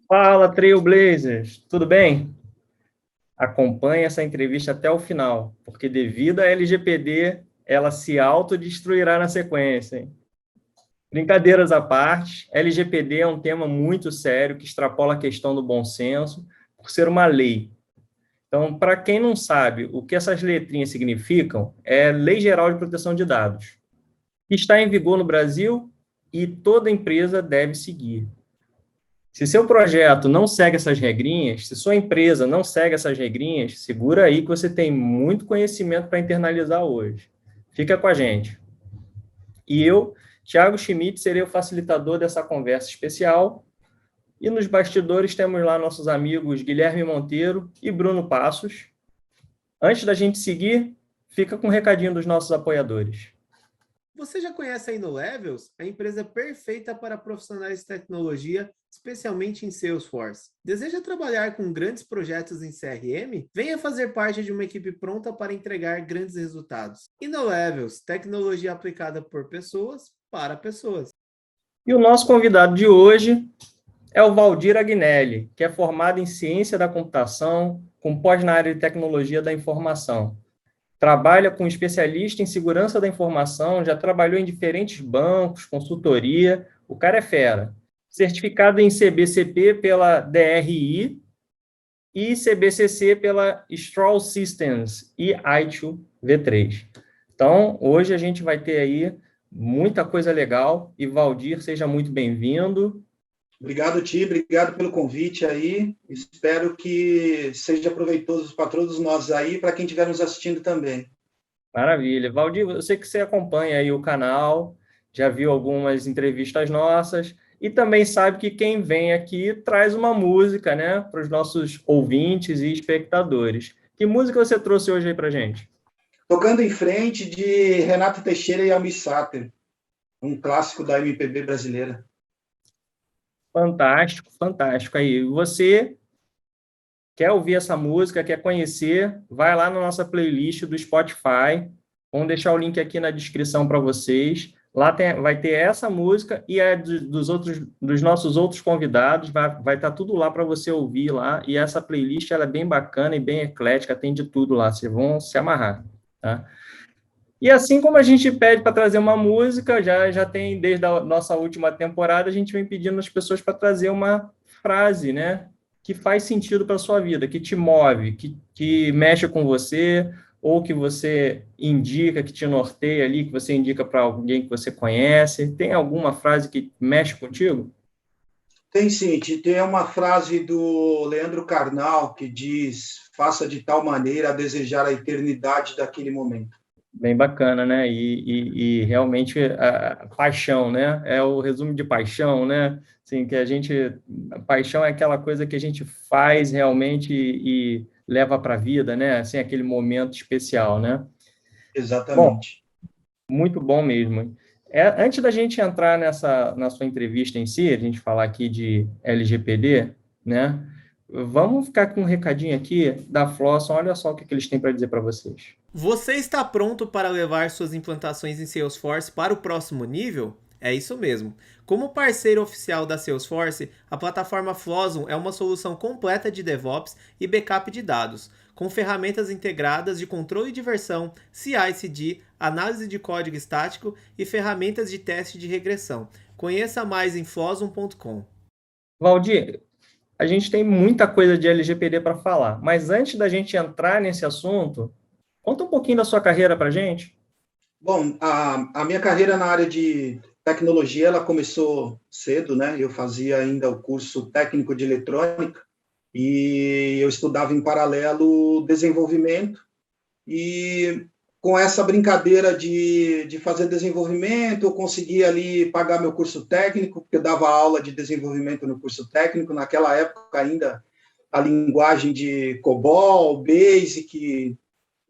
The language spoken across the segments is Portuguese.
Fala, Trailblazers, tudo bem? Acompanhe essa entrevista até o final, porque devido à LGPD, ela se autodestruirá na sequência, hein? Brincadeiras à parte, LGPD é um tema muito sério que extrapola a questão do bom senso, por ser uma lei. Então, para quem não sabe o que essas letrinhas significam, é Lei Geral de Proteção de Dados, que está em vigor no Brasil e toda empresa deve seguir. Se seu projeto não segue essas regrinhas, se sua empresa não segue essas regrinhas, segura aí que você tem muito conhecimento para internalizar hoje. Fica com a gente. E eu, Thiago Schmidt, serei o facilitador dessa conversa especial. E nos bastidores temos lá nossos amigos Guilherme Monteiro e Bruno Passos. Antes da gente seguir, fica com um recadinho dos nossos apoiadores. Você já conhece a InnoLevels, a empresa perfeita para profissionais de tecnologia, especialmente em Salesforce? Deseja trabalhar com grandes projetos em CRM? Venha fazer parte de uma equipe pronta para entregar grandes resultados. InnoLevels, tecnologia aplicada por pessoas para pessoas. E o nosso convidado de hoje é o Valdir Agnelli, que é formado em Ciência da Computação, com pós na área de Tecnologia da Informação. Trabalha com especialista em segurança da informação, já trabalhou em diferentes bancos, consultoria, o cara é fera. Certificado em CBCP pela DRI e CBCC pela Stroll Systems e ITIL V3. Então, hoje a gente vai ter aí muita coisa legal e Valdir, seja muito bem-vindo. Obrigado, Ti, obrigado pelo convite aí. Espero que seja proveitoso para todos nós aí, para quem estiver nos assistindo também. Maravilha. Valdir, eu sei que você acompanha aí o canal, já viu algumas entrevistas nossas e também sabe que quem vem aqui traz uma música, né, para os nossos ouvintes e espectadores. Que música você trouxe hoje aí para gente? Tocando em frente de Renato Teixeira e Almir Sater, um clássico da MPB brasileira. Fantástico, fantástico. Aí, você quer ouvir essa música, quer conhecer, vai lá na nossa playlist do Spotify. Vamos deixar o link aqui na descrição para vocês. Lá vai ter essa música e a dos nossos outros convidados. Vai estar tudo lá para você ouvir lá. E essa playlist ela é bem bacana e bem eclética, tem de tudo lá. Vocês vão se amarrar, tá? E assim como a gente pede para trazer uma música, já tem desde a nossa última temporada, a gente vem pedindo às pessoas para trazer uma frase, né, que faz sentido para a sua vida, que te move, que mexe com você, ou que você indica, que te norteia ali, que você indica para alguém que você conhece. Tem alguma frase que mexe contigo? Tem sim, tem uma frase do Leandro Carnal que diz: faça de tal maneira a desejar a eternidade daquele momento. Bem bacana, né? E realmente a paixão, né? É o resumo de paixão, né? Assim, que paixão é aquela coisa que a gente faz realmente e leva para a vida, né? Assim, aquele momento especial, né? Bom, Exatamente. muito bom mesmo. Antes da gente entrar na sua entrevista em si, a gente falar aqui de LGPD, né? Vamos ficar com um recadinho aqui da Flosson. Olha só o que eles têm para dizer para vocês. Você está pronto para levar suas implantações em Salesforce para o próximo nível? É isso mesmo. Como parceiro oficial da Salesforce, a plataforma Flosson é uma solução completa de DevOps e backup de dados, com ferramentas integradas de controle de versão, CI/CD, análise de código estático e ferramentas de teste de regressão. Conheça mais em flosson.com. Valdir, a gente tem muita coisa de LGPD para falar, mas antes da gente entrar nesse assunto, conta um pouquinho da sua carreira para a gente. Bom, a minha carreira na área de tecnologia, ela começou cedo, né? Eu fazia ainda o curso técnico de eletrônica e eu estudava em paralelo desenvolvimento e com essa brincadeira de fazer desenvolvimento, eu conseguia ali pagar meu curso técnico, porque eu dava aula de desenvolvimento no curso técnico, naquela época ainda a linguagem de COBOL, BASIC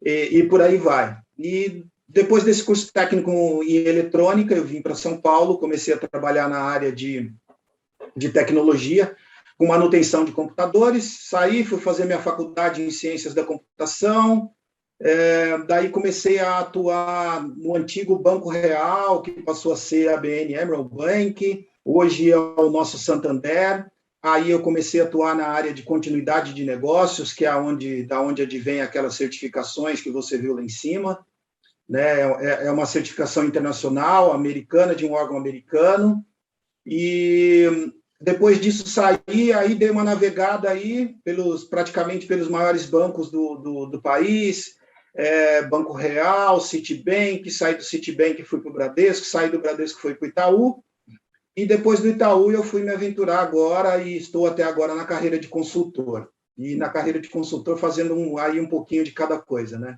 e por aí vai. E depois desse curso técnico em eletrônica, eu vim para São Paulo, comecei a trabalhar na área de tecnologia, com manutenção de computadores, saí, fui fazer minha faculdade em ciências da computação, daí comecei a atuar no antigo Banco Real, que passou a ser a ABN AMRO Bank, hoje é o nosso Santander, Aí eu comecei a atuar na área de continuidade de negócios, que é da onde advém aquelas certificações que você viu lá em cima, né? É uma certificação internacional, americana, de um órgão americano. E depois disso saí, aí dei uma navegada aí praticamente pelos maiores bancos do país, Banco Real, Citibank, saí do Citibank e fui para o Bradesco, saí do Bradesco e fui para o Itaú, e depois do Itaú eu fui me aventurar agora e estou até agora na carreira de consultor. E na carreira de consultor fazendo aí um pouquinho de cada coisa, né?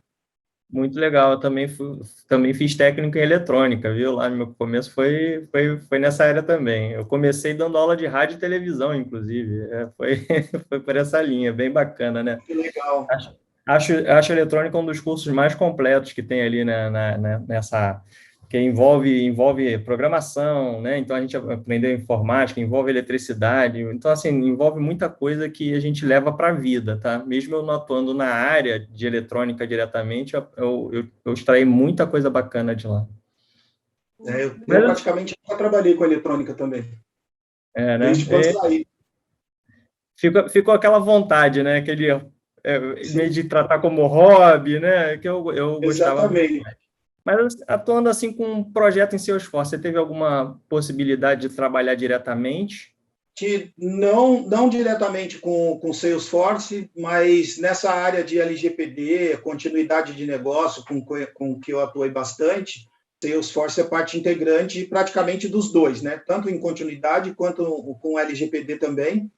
Muito legal, eu também fiz técnico em eletrônica, viu? Lá no meu começo foi nessa área também. Eu comecei dando aula de rádio e televisão, inclusive. Foi por essa linha, bem bacana, né? Que legal. Acho eletrônica um dos cursos mais completos que tem ali nessa, que envolve programação, né? Então a gente aprendeu informática, envolve eletricidade, então assim, envolve muita coisa que a gente leva para a vida, tá? Mesmo eu não atuando na área de eletrônica diretamente, eu extraí muita coisa bacana de lá. Eu praticamente já trabalhei com eletrônica também, Né? desde quando saí. Ficou aquela vontade, né? Meio de tratar como hobby, né? Que eu gostava muito. Exatamente. Mas atuando assim com um projeto em Salesforce, você teve alguma possibilidade de trabalhar diretamente? Não diretamente com Salesforce, mas nessa área de LGPD, continuidade de negócio, com que eu atuei bastante, Salesforce é parte integrante praticamente dos dois, né? Tanto em continuidade quanto com LGPD também.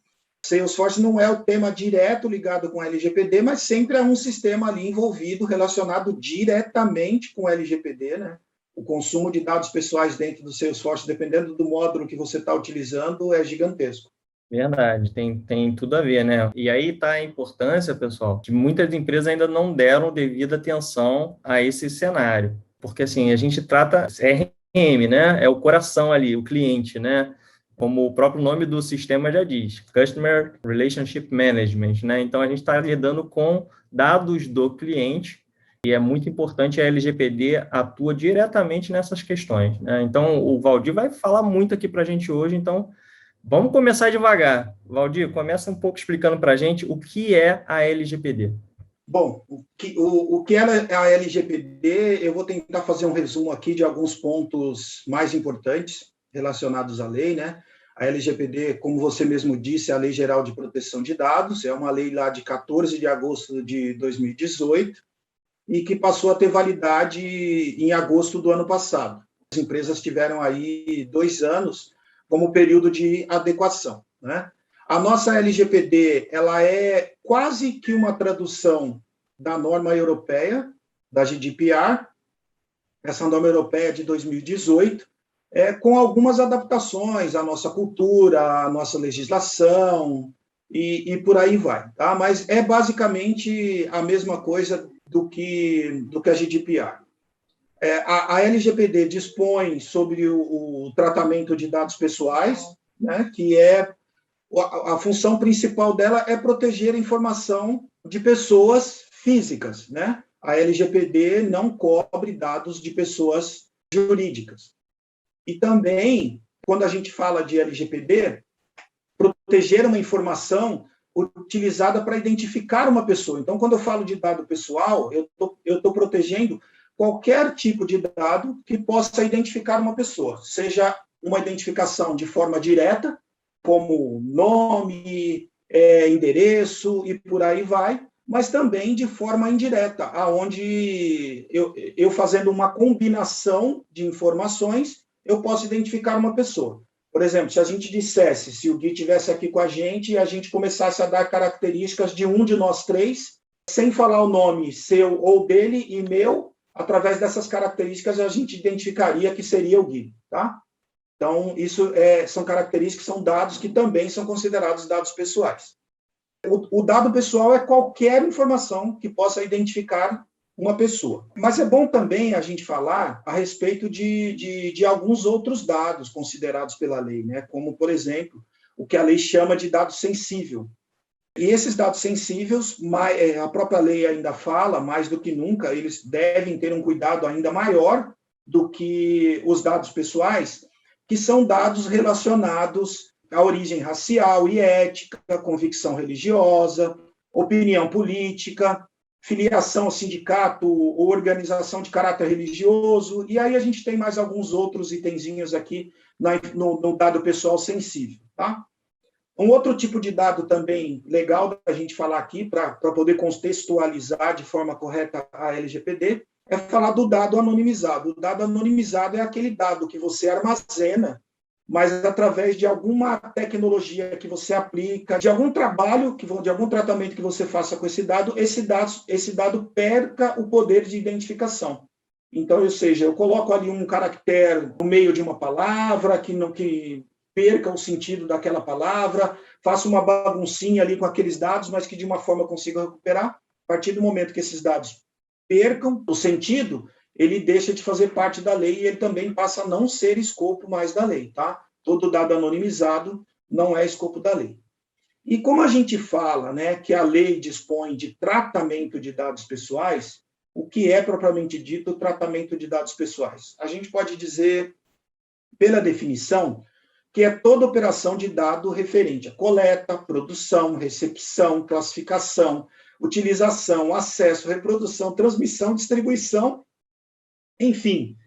Salesforce não é o tema direto ligado com LGPD, mas sempre é um sistema ali envolvido, relacionado diretamente com LGPD, né? O consumo de dados pessoais dentro do Salesforce, dependendo do módulo que você está utilizando, é gigantesco. Verdade, tem tudo a ver, né? E aí está a importância, pessoal, que muitas empresas ainda não deram devida atenção a esse cenário. Porque, assim, a gente trata CRM, né? É o coração ali, o cliente, né? Como o próprio nome do sistema já diz, Customer Relationship Management, né? Então, a gente está lidando com dados do cliente e é muito importante, a LGPD atua diretamente nessas questões, né? Então, o Valdir vai falar muito aqui para a gente hoje, então vamos começar devagar. Valdir, começa um pouco explicando para a gente o que é a LGPD. Bom, o que é a LGPD, eu vou tentar fazer um resumo aqui de alguns pontos mais importantes relacionados à lei, né? A LGPD, como você mesmo disse, é a Lei Geral de Proteção de Dados, é uma lei lá de 14 de agosto de 2018 e que passou a ter validade em agosto do ano passado. As empresas tiveram aí 2 anos como período de adequação, né? A nossa LGPD, ela é quase que uma tradução da norma europeia, da GDPR, essa norma europeia de 2018, com algumas adaptações à nossa cultura, à nossa legislação, e por aí vai, tá? Mas é basicamente a mesma coisa do que a GDPR. A LGPD dispõe sobre o tratamento de dados pessoais, né, que a função principal dela é proteger a informação de pessoas físicas, né? A LGPD não cobre dados de pessoas jurídicas. E também, quando a gente fala de LGPD, proteger uma informação utilizada para identificar uma pessoa. Então, quando eu falo de dado pessoal, eu estou protegendo qualquer tipo de dado que possa identificar uma pessoa, seja uma identificação de forma direta, como nome, endereço e por aí vai, mas também de forma indireta, aonde eu fazendo uma combinação de informações, eu posso identificar uma pessoa. Por exemplo, se a gente dissesse, se o Gui estivesse aqui com a gente e a gente começasse a dar características de um de nós três, sem falar o nome seu ou dele e meu, através dessas características a gente identificaria que seria o Gui, tá? Então, isso são características, são dados que também são considerados dados pessoais. O dado pessoal é qualquer informação que possa identificar uma pessoa. Mas é bom também a gente falar a respeito de alguns outros dados considerados pela lei, né? Como, por exemplo, o que a lei chama de dado sensível. E esses dados sensíveis, a própria lei ainda fala, mais do que nunca, eles devem ter um cuidado ainda maior do que os dados pessoais, que são dados relacionados a origem racial e ética, convicção religiosa, opinião política, filiação ao sindicato ou organização de caráter religioso, e aí a gente tem mais alguns outros itenzinhos aqui no dado pessoal sensível, tá? Um outro tipo de dado também legal da gente falar aqui, para poder contextualizar de forma correta a LGPD, é falar do dado anonimizado. O dado anonimizado é aquele dado que você armazena, mas através de alguma tecnologia que você aplica, de algum trabalho, de algum tratamento que você faça com esse dado perca o poder de identificação. Então, ou seja, eu coloco ali um caractere no meio de uma palavra que perca o sentido daquela palavra, faço uma baguncinha ali com aqueles dados, mas que de uma forma eu consigo recuperar. A partir do momento que esses dados percam o sentido, ele deixa de fazer parte da lei e ele também passa a não ser escopo mais da lei, tá? Todo dado anonimizado não é escopo da lei. E como a gente fala, né, que a lei dispõe de tratamento de dados pessoais, o que é propriamente dito o tratamento de dados pessoais? A gente pode dizer, pela definição, que é toda operação de dado referente a coleta, produção, recepção, classificação, utilização, acesso, reprodução, transmissão, distribuição, enfim,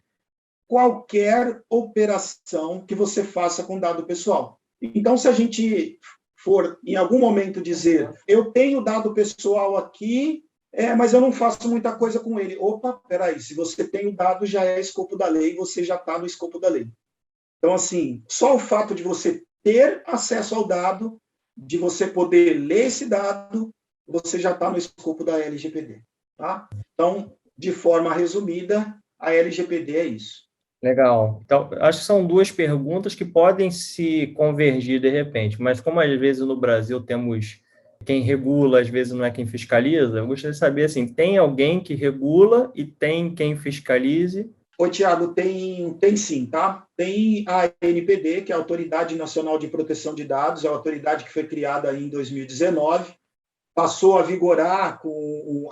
qualquer operação que você faça com dado pessoal. Então, se a gente for, em algum momento, dizer, eu tenho dado pessoal aqui, mas eu não faço muita coisa com ele. Opa, peraí, se você tem o dado, já é escopo da lei, você já está no escopo da lei. Então, assim, só o fato de você ter acesso ao dado, de você poder ler esse dado, você já está no escopo da LGPD. Tá? Então, de forma resumida, a LGPD é isso. Legal. Então, acho que são duas perguntas que podem se convergir de repente, mas como às vezes no Brasil temos quem regula, às vezes não é quem fiscaliza, eu gostaria de saber, assim, tem alguém que regula e tem quem fiscalize? Ô, Tiago, tem sim, tá? Tem a ANPD, que é a Autoridade Nacional de Proteção de Dados, é uma autoridade que foi criada em 2019, passou a vigorar,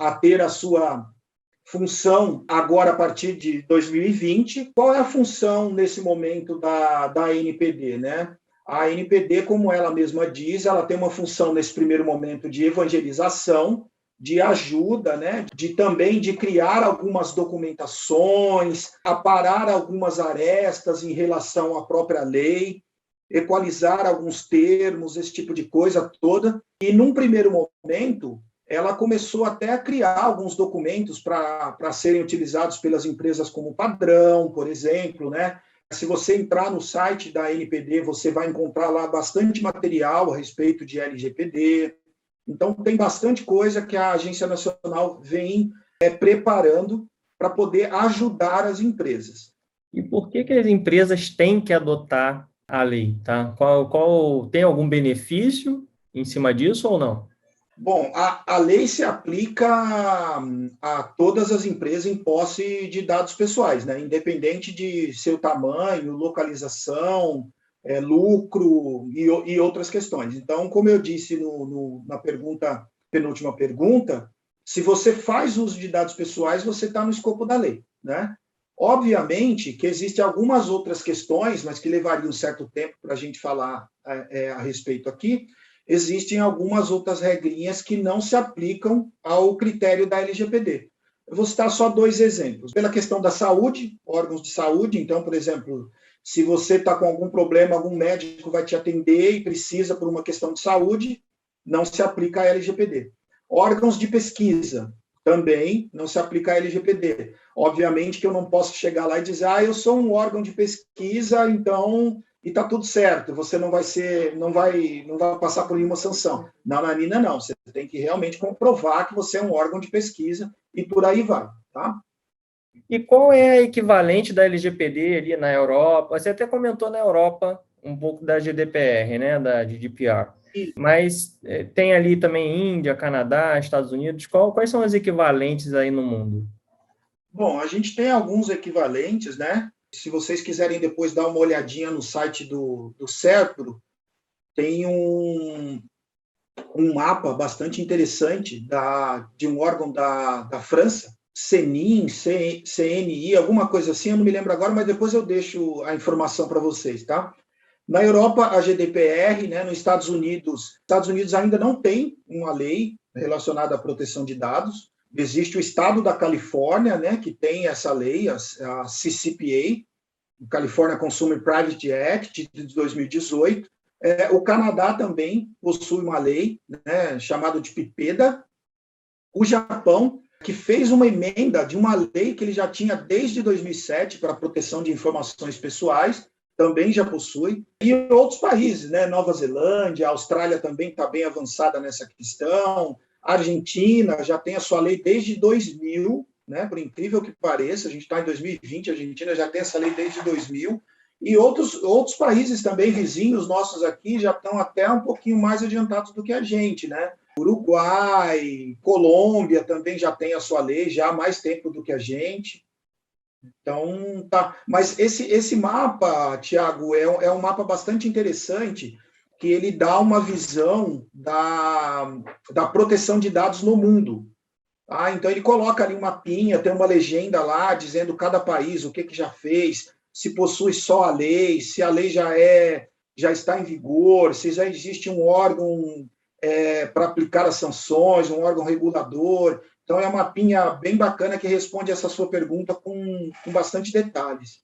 a ter a sua função agora a partir de 2020. Qual é a função nesse momento da ANPD, né? A ANPD, como ela mesma diz, ela tem uma função nesse primeiro momento de evangelização, de ajuda, né? Também de criar algumas documentações, aparar algumas arestas em relação à própria lei, equalizar alguns termos, esse tipo de coisa toda. E, num primeiro momento, ela começou até a criar alguns documentos para serem utilizados pelas empresas como padrão, por exemplo, né? Se você entrar no site da ANPD, você vai encontrar lá bastante material a respeito de LGPD. Então, tem bastante coisa que a Agência Nacional vem preparando para poder ajudar as empresas. E por que as empresas têm que adotar a lei? Tá? Tem algum benefício em cima disso ou não? Bom, a lei se aplica a todas as empresas em posse de dados pessoais, né? Independente de seu tamanho, localização, lucro e outras questões. Então, como eu disse na penúltima pergunta, se você faz uso de dados pessoais, você está no escopo da lei, né? Obviamente que existem algumas outras questões, mas que levariam um certo tempo para a gente falar a respeito aqui. Existem algumas outras regrinhas que não se aplicam ao critério da LGPD. Eu vou citar só dois exemplos. Pela questão da saúde, órgãos de saúde, então, por exemplo, se você está com algum problema, algum médico vai te atender e precisa por uma questão de saúde, não se aplica a LGPD. Órgãos de pesquisa, também não se aplica a LGPD. Obviamente que eu não posso chegar lá e dizer, eu sou um órgão de pesquisa, então, e está tudo certo, você não vai passar por nenhuma sanção. Nananina, não. Você tem que realmente comprovar que você é um órgão de pesquisa e por aí vai, tá? E qual é a equivalente da LGPD ali na Europa? Você até comentou na Europa um pouco da GDPR, né, da GDPR. Mas tem ali também Índia, Canadá, Estados Unidos. Quais são as equivalentes aí no mundo? Bom, a gente tem alguns equivalentes, né? Se vocês quiserem depois dar uma olhadinha no site do CERPRO, tem um mapa bastante interessante de um órgão da França, CNIN, CNI, alguma coisa assim, eu não me lembro agora, mas depois eu deixo a informação para vocês, tá? Na Europa, a GDPR, né, nos Estados Unidos ainda não tem uma lei relacionada à proteção de dados. Existe o estado da Califórnia, né, que tem essa lei, a CCPA, o California Consumer Privacy Act, de 2018. O Canadá também possui uma lei, né, chamada de PIPEDA. O Japão, que fez uma emenda de uma lei que ele já tinha desde 2007 para a proteção de informações pessoais, também já possui. E outros países, né? Nova Zelândia, a Austrália também está bem avançada nessa questão. A Argentina já tem a sua lei desde 2000, né? Por incrível que pareça, a gente está em 2020, a Argentina já tem essa lei desde 2000. E outros países também vizinhos nossos aqui já estão até um pouquinho mais adiantados do que a gente, né? Uruguai, Colômbia também já tem a sua lei já há mais tempo do que a gente. Então, tá. Mas esse mapa, Tiago, é um mapa bastante interessante, que ele dá uma visão da proteção de dados no mundo. Então, ele coloca ali um mapinha, tem uma legenda lá, dizendo cada país, o que já fez, se possui só a lei, se a lei já está em vigor, se já existe um órgão para aplicar as sanções, um órgão regulador. Então, é uma mapinha bem bacana que responde essa sua pergunta com bastante detalhes.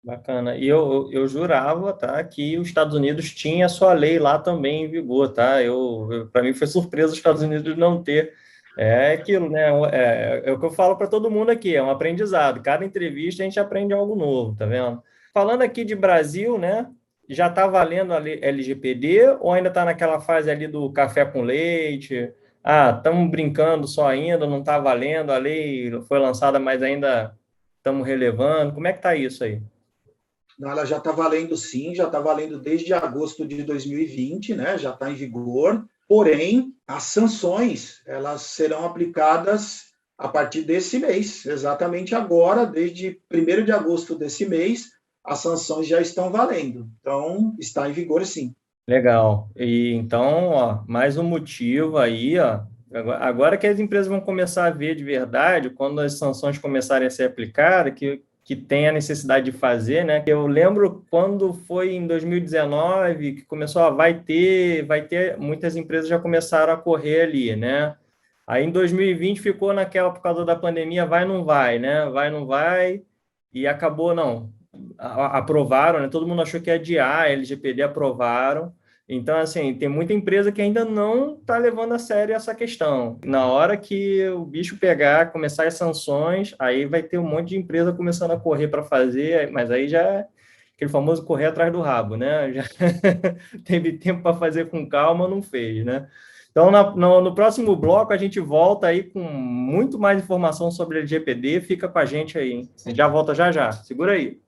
Bacana. E eu jurava, tá, que os Estados Unidos tinha a sua lei lá também em vigor, tá? Para mim foi surpresa os Estados Unidos não ter. É aquilo, né? É o que eu falo para todo mundo aqui, é um aprendizado. Cada entrevista a gente aprende algo novo, tá vendo? Falando aqui de Brasil, né? Já está valendo a LGPD ou ainda está naquela fase ali do café com leite? Estamos brincando só ainda, não está valendo, a lei foi lançada, mas ainda estamos relevando. Como é que está isso aí? Não, ela já está valendo sim, já está valendo desde agosto de 2020, né? Já está em vigor. Porém, as sanções elas serão aplicadas a partir desse mês, exatamente agora, desde 1º de agosto desse mês, as sanções já estão valendo. Então, está em vigor sim. Legal. E então, ó, mais um motivo aí, ó. Agora que as empresas vão começar a ver de verdade, quando as sanções começarem a ser aplicadas, que tem a necessidade de fazer, né? Eu lembro quando foi em 2019 que começou, vai ter, muitas empresas já começaram a correr ali, né? Aí em 2020 ficou naquela, por causa da pandemia, vai, não vai, né? Vai, não vai, e acabou, não. Aprovaram, né? Todo mundo achou que ia adiar, a LGPD aprovaram. Então, assim, tem muita empresa que ainda não está levando a sério essa questão. Na hora que o bicho pegar, começar as sanções, aí vai ter um monte de empresa começando a correr para fazer, mas aí já é aquele famoso correr atrás do rabo, né? Já teve tempo para fazer com calma, não fez, né? Então, no próximo bloco, a gente volta aí com muito mais informação sobre LGPD. Fica com a gente aí, hein? A gente já volta já já. Segura aí.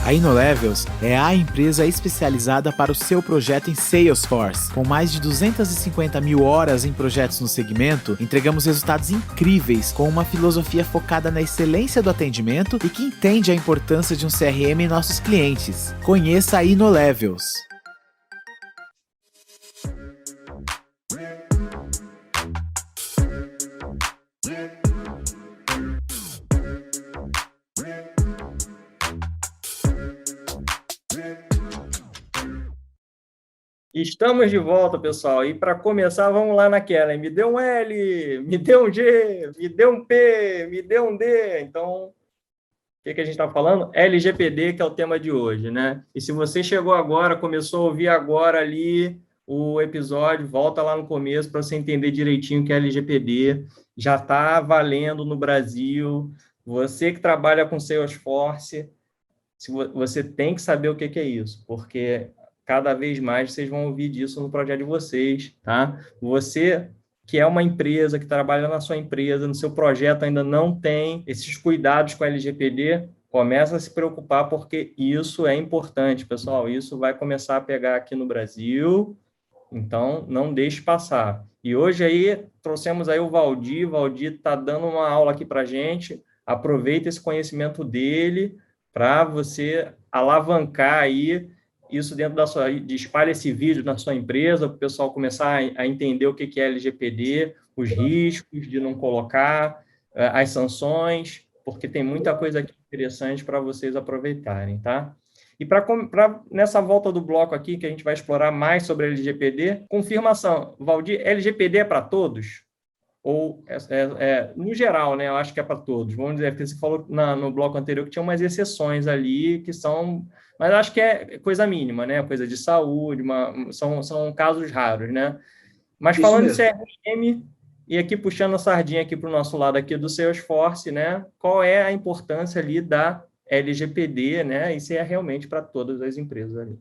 A InnoLevels é a empresa especializada para o seu projeto em Salesforce. Com mais de 250 mil horas em projetos no segmento, entregamos resultados incríveis com uma filosofia focada na excelência do atendimento e que entende a importância de um CRM em nossos clientes. Conheça a InnoLevels. Estamos de volta, pessoal. E para começar, vamos lá naquela. Me deu um L, me deu um G, me deu um P, me deu um D. Então, o que a gente está falando? LGPD, que é o tema de hoje, né? E se você chegou agora, começou a ouvir agora ali o episódio, volta lá no começo para você entender direitinho o que é LGPD. Já está valendo no Brasil. Você que trabalha com Salesforce, você tem que saber o que é isso, porque cada vez mais vocês vão ouvir disso no projeto de vocês, tá? Você que é uma empresa, que trabalha na sua empresa, no seu projeto ainda não tem esses cuidados com a LGPD, começa a se preocupar, porque isso é importante, pessoal. Isso vai começar a pegar aqui no Brasil, então não deixe passar. E hoje aí trouxemos aí o Valdir está dando uma aula aqui para a gente, aproveita esse conhecimento dele para você alavancar aí isso dentro da sua, espalha esse vídeo na sua empresa, para o pessoal começar a entender o que é LGPD, os riscos de não colocar, as sanções, porque tem muita coisa aqui interessante para vocês aproveitarem, tá? E nessa volta do bloco aqui, que a gente vai explorar mais sobre LGPD, confirmação, Valdir, LGPD é para todos? Ou, no geral, né, eu acho que é para todos. Vamos dizer, porque você falou no bloco anterior que tinha umas exceções ali, que são... Mas acho que é coisa mínima, né? Coisa de saúde, são casos raros, né? Mas Isso falando de mesmo. CRM, e aqui puxando a sardinha aqui para o nosso lado aqui do Salesforce, né? Qual é a importância ali da LGPD, né? E se é realmente para todas as empresas ali.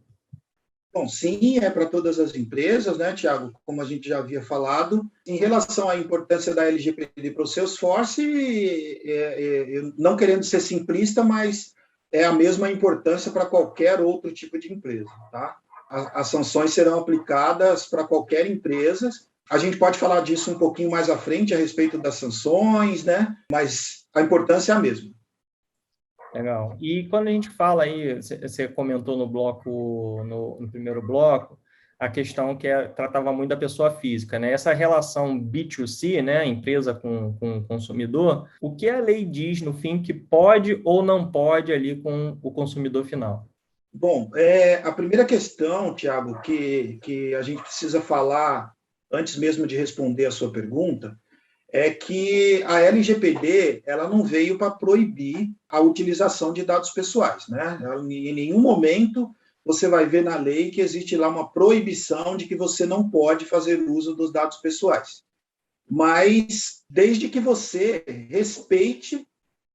Bom, sim, é para todas as empresas, né, Tiago? Como a gente já havia falado. Em relação à importância da LGPD para o Salesforce, não querendo ser simplista, mas é a mesma importância para qualquer outro tipo de empresa, tá? As sanções serão aplicadas para qualquer empresa. A gente pode falar disso um pouquinho mais à frente, a respeito das sanções, né? Mas a importância é a mesma. Legal. E quando a gente fala aí, você comentou no bloco, no primeiro bloco, a questão que tratava muito da pessoa física, né? Essa relação B2C, né? Empresa com consumidor, o que a lei diz, no fim, que pode ou não pode ali com o consumidor final? Bom, a primeira questão, Tiago, que a gente precisa falar, antes mesmo de responder a sua pergunta, é que a LGPD ela não veio para proibir a utilização de dados pessoais, né? Em nenhum momento você vai ver na lei que existe lá uma proibição de que você não pode fazer uso dos dados pessoais. Mas desde que você respeite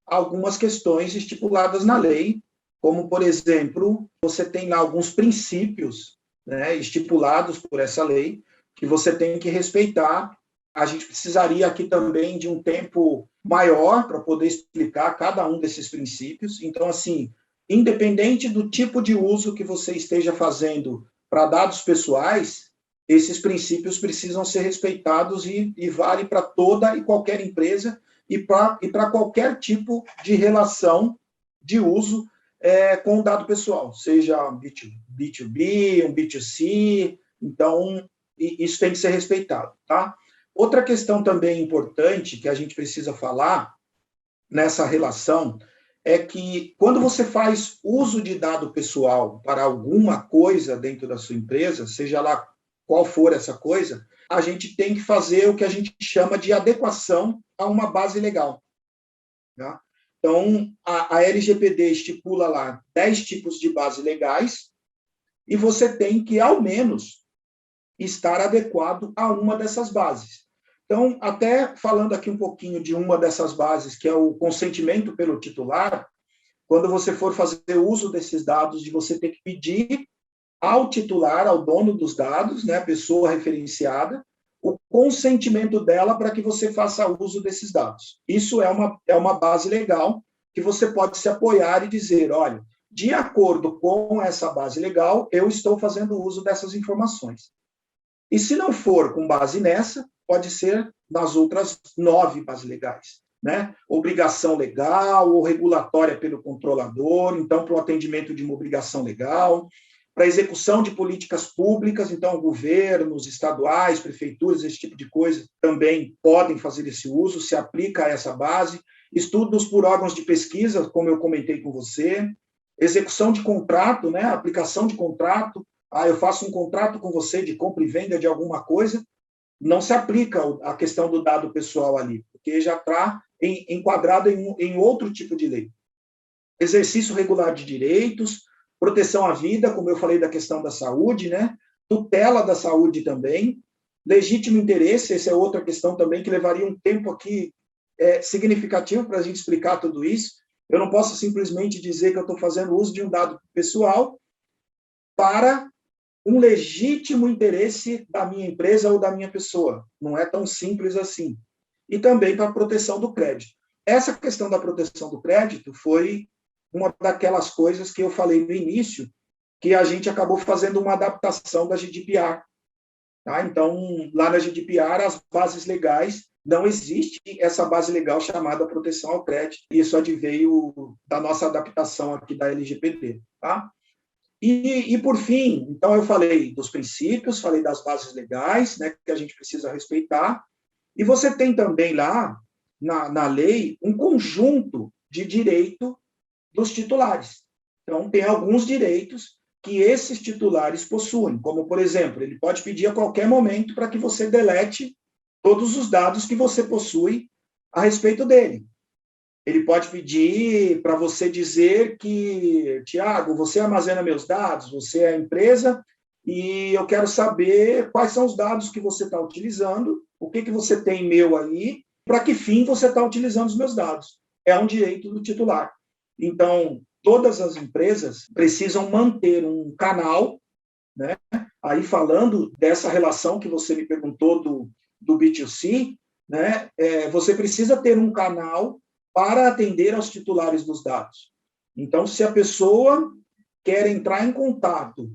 algumas questões estipuladas na lei, como, por exemplo, você tem lá alguns princípios, né, estipulados por essa lei, que você tem que respeitar. A gente precisaria aqui também de um tempo maior para poder explicar cada um desses princípios. Então, assim, independente do tipo de uso que você esteja fazendo para dados pessoais, esses princípios precisam ser respeitados e vale para toda e qualquer empresa e para qualquer tipo de relação de uso com o dado pessoal, seja B2B, um B2C, então isso tem que ser respeitado, tá? Outra questão também importante que a gente precisa falar nessa relação é que quando você faz uso de dado pessoal para alguma coisa dentro da sua empresa, seja lá qual for essa coisa, a gente tem que fazer o que a gente chama de adequação a uma base legal. Tá? Então, a LGPD estipula lá 10 tipos de bases legais e você tem que, ao menos, estar adequado a uma dessas bases. Então, até falando aqui um pouquinho de uma dessas bases, que é o consentimento pelo titular, quando você for fazer uso desses dados, de você ter que pedir ao titular, ao dono dos dados, né, a pessoa referenciada, o consentimento dela para que você faça uso desses dados. Isso é uma base legal que você pode se apoiar e dizer, olha, de acordo com essa base legal, eu estou fazendo uso dessas informações. E se não for com base nessa, pode ser nas outras 9 bases legais, né? Obrigação legal ou regulatória pelo controlador, então, para o atendimento de uma obrigação legal, para execução de políticas públicas, então, governos, estaduais, prefeituras, esse tipo de coisa, também podem fazer esse uso, se aplica a essa base. Estudos por órgãos de pesquisa, como eu comentei com você, execução de contrato, né? Aplicação de contrato. Eu faço um contrato com você de compra e venda de alguma coisa, não se aplica a questão do dado pessoal ali, porque já está enquadrado em outro tipo de lei. Exercício regular de direitos, proteção à vida, como eu falei da questão da saúde, né? Tutela da saúde também, legítimo interesse, essa é outra questão também que levaria um tempo aqui significativo para a gente explicar tudo isso. Eu não posso simplesmente dizer que eu estou fazendo uso de um dado pessoal para um legítimo interesse da minha empresa ou da minha pessoa. Não é tão simples assim. E também para a proteção do crédito. Essa questão da proteção do crédito foi uma daquelas coisas que eu falei no início, que a gente acabou fazendo uma adaptação da GDPR. Tá? Então, lá na GDPR, as bases legais, não existe essa base legal chamada proteção ao crédito. Isso adveio da nossa adaptação aqui da LGPD. Tá? E, por fim, então eu falei dos princípios, falei das bases legais, né, que a gente precisa respeitar, e você tem também lá, na lei, um conjunto de direito dos titulares. Então, tem alguns direitos que esses titulares possuem, como, por exemplo, ele pode pedir a qualquer momento para que você delete todos os dados que você possui a respeito dele. Ele pode pedir para você dizer que, Tiago, você armazena meus dados, você é a empresa, e eu quero saber quais são os dados que você está utilizando, o que você tem meu aí, para que fim você está utilizando os meus dados. É um direito do titular. Então, todas as empresas precisam manter um canal, né? Aí falando dessa relação que você me perguntou do B2C, né? Você precisa ter um canal para atender aos titulares dos dados. Então, se a pessoa quer entrar em contato,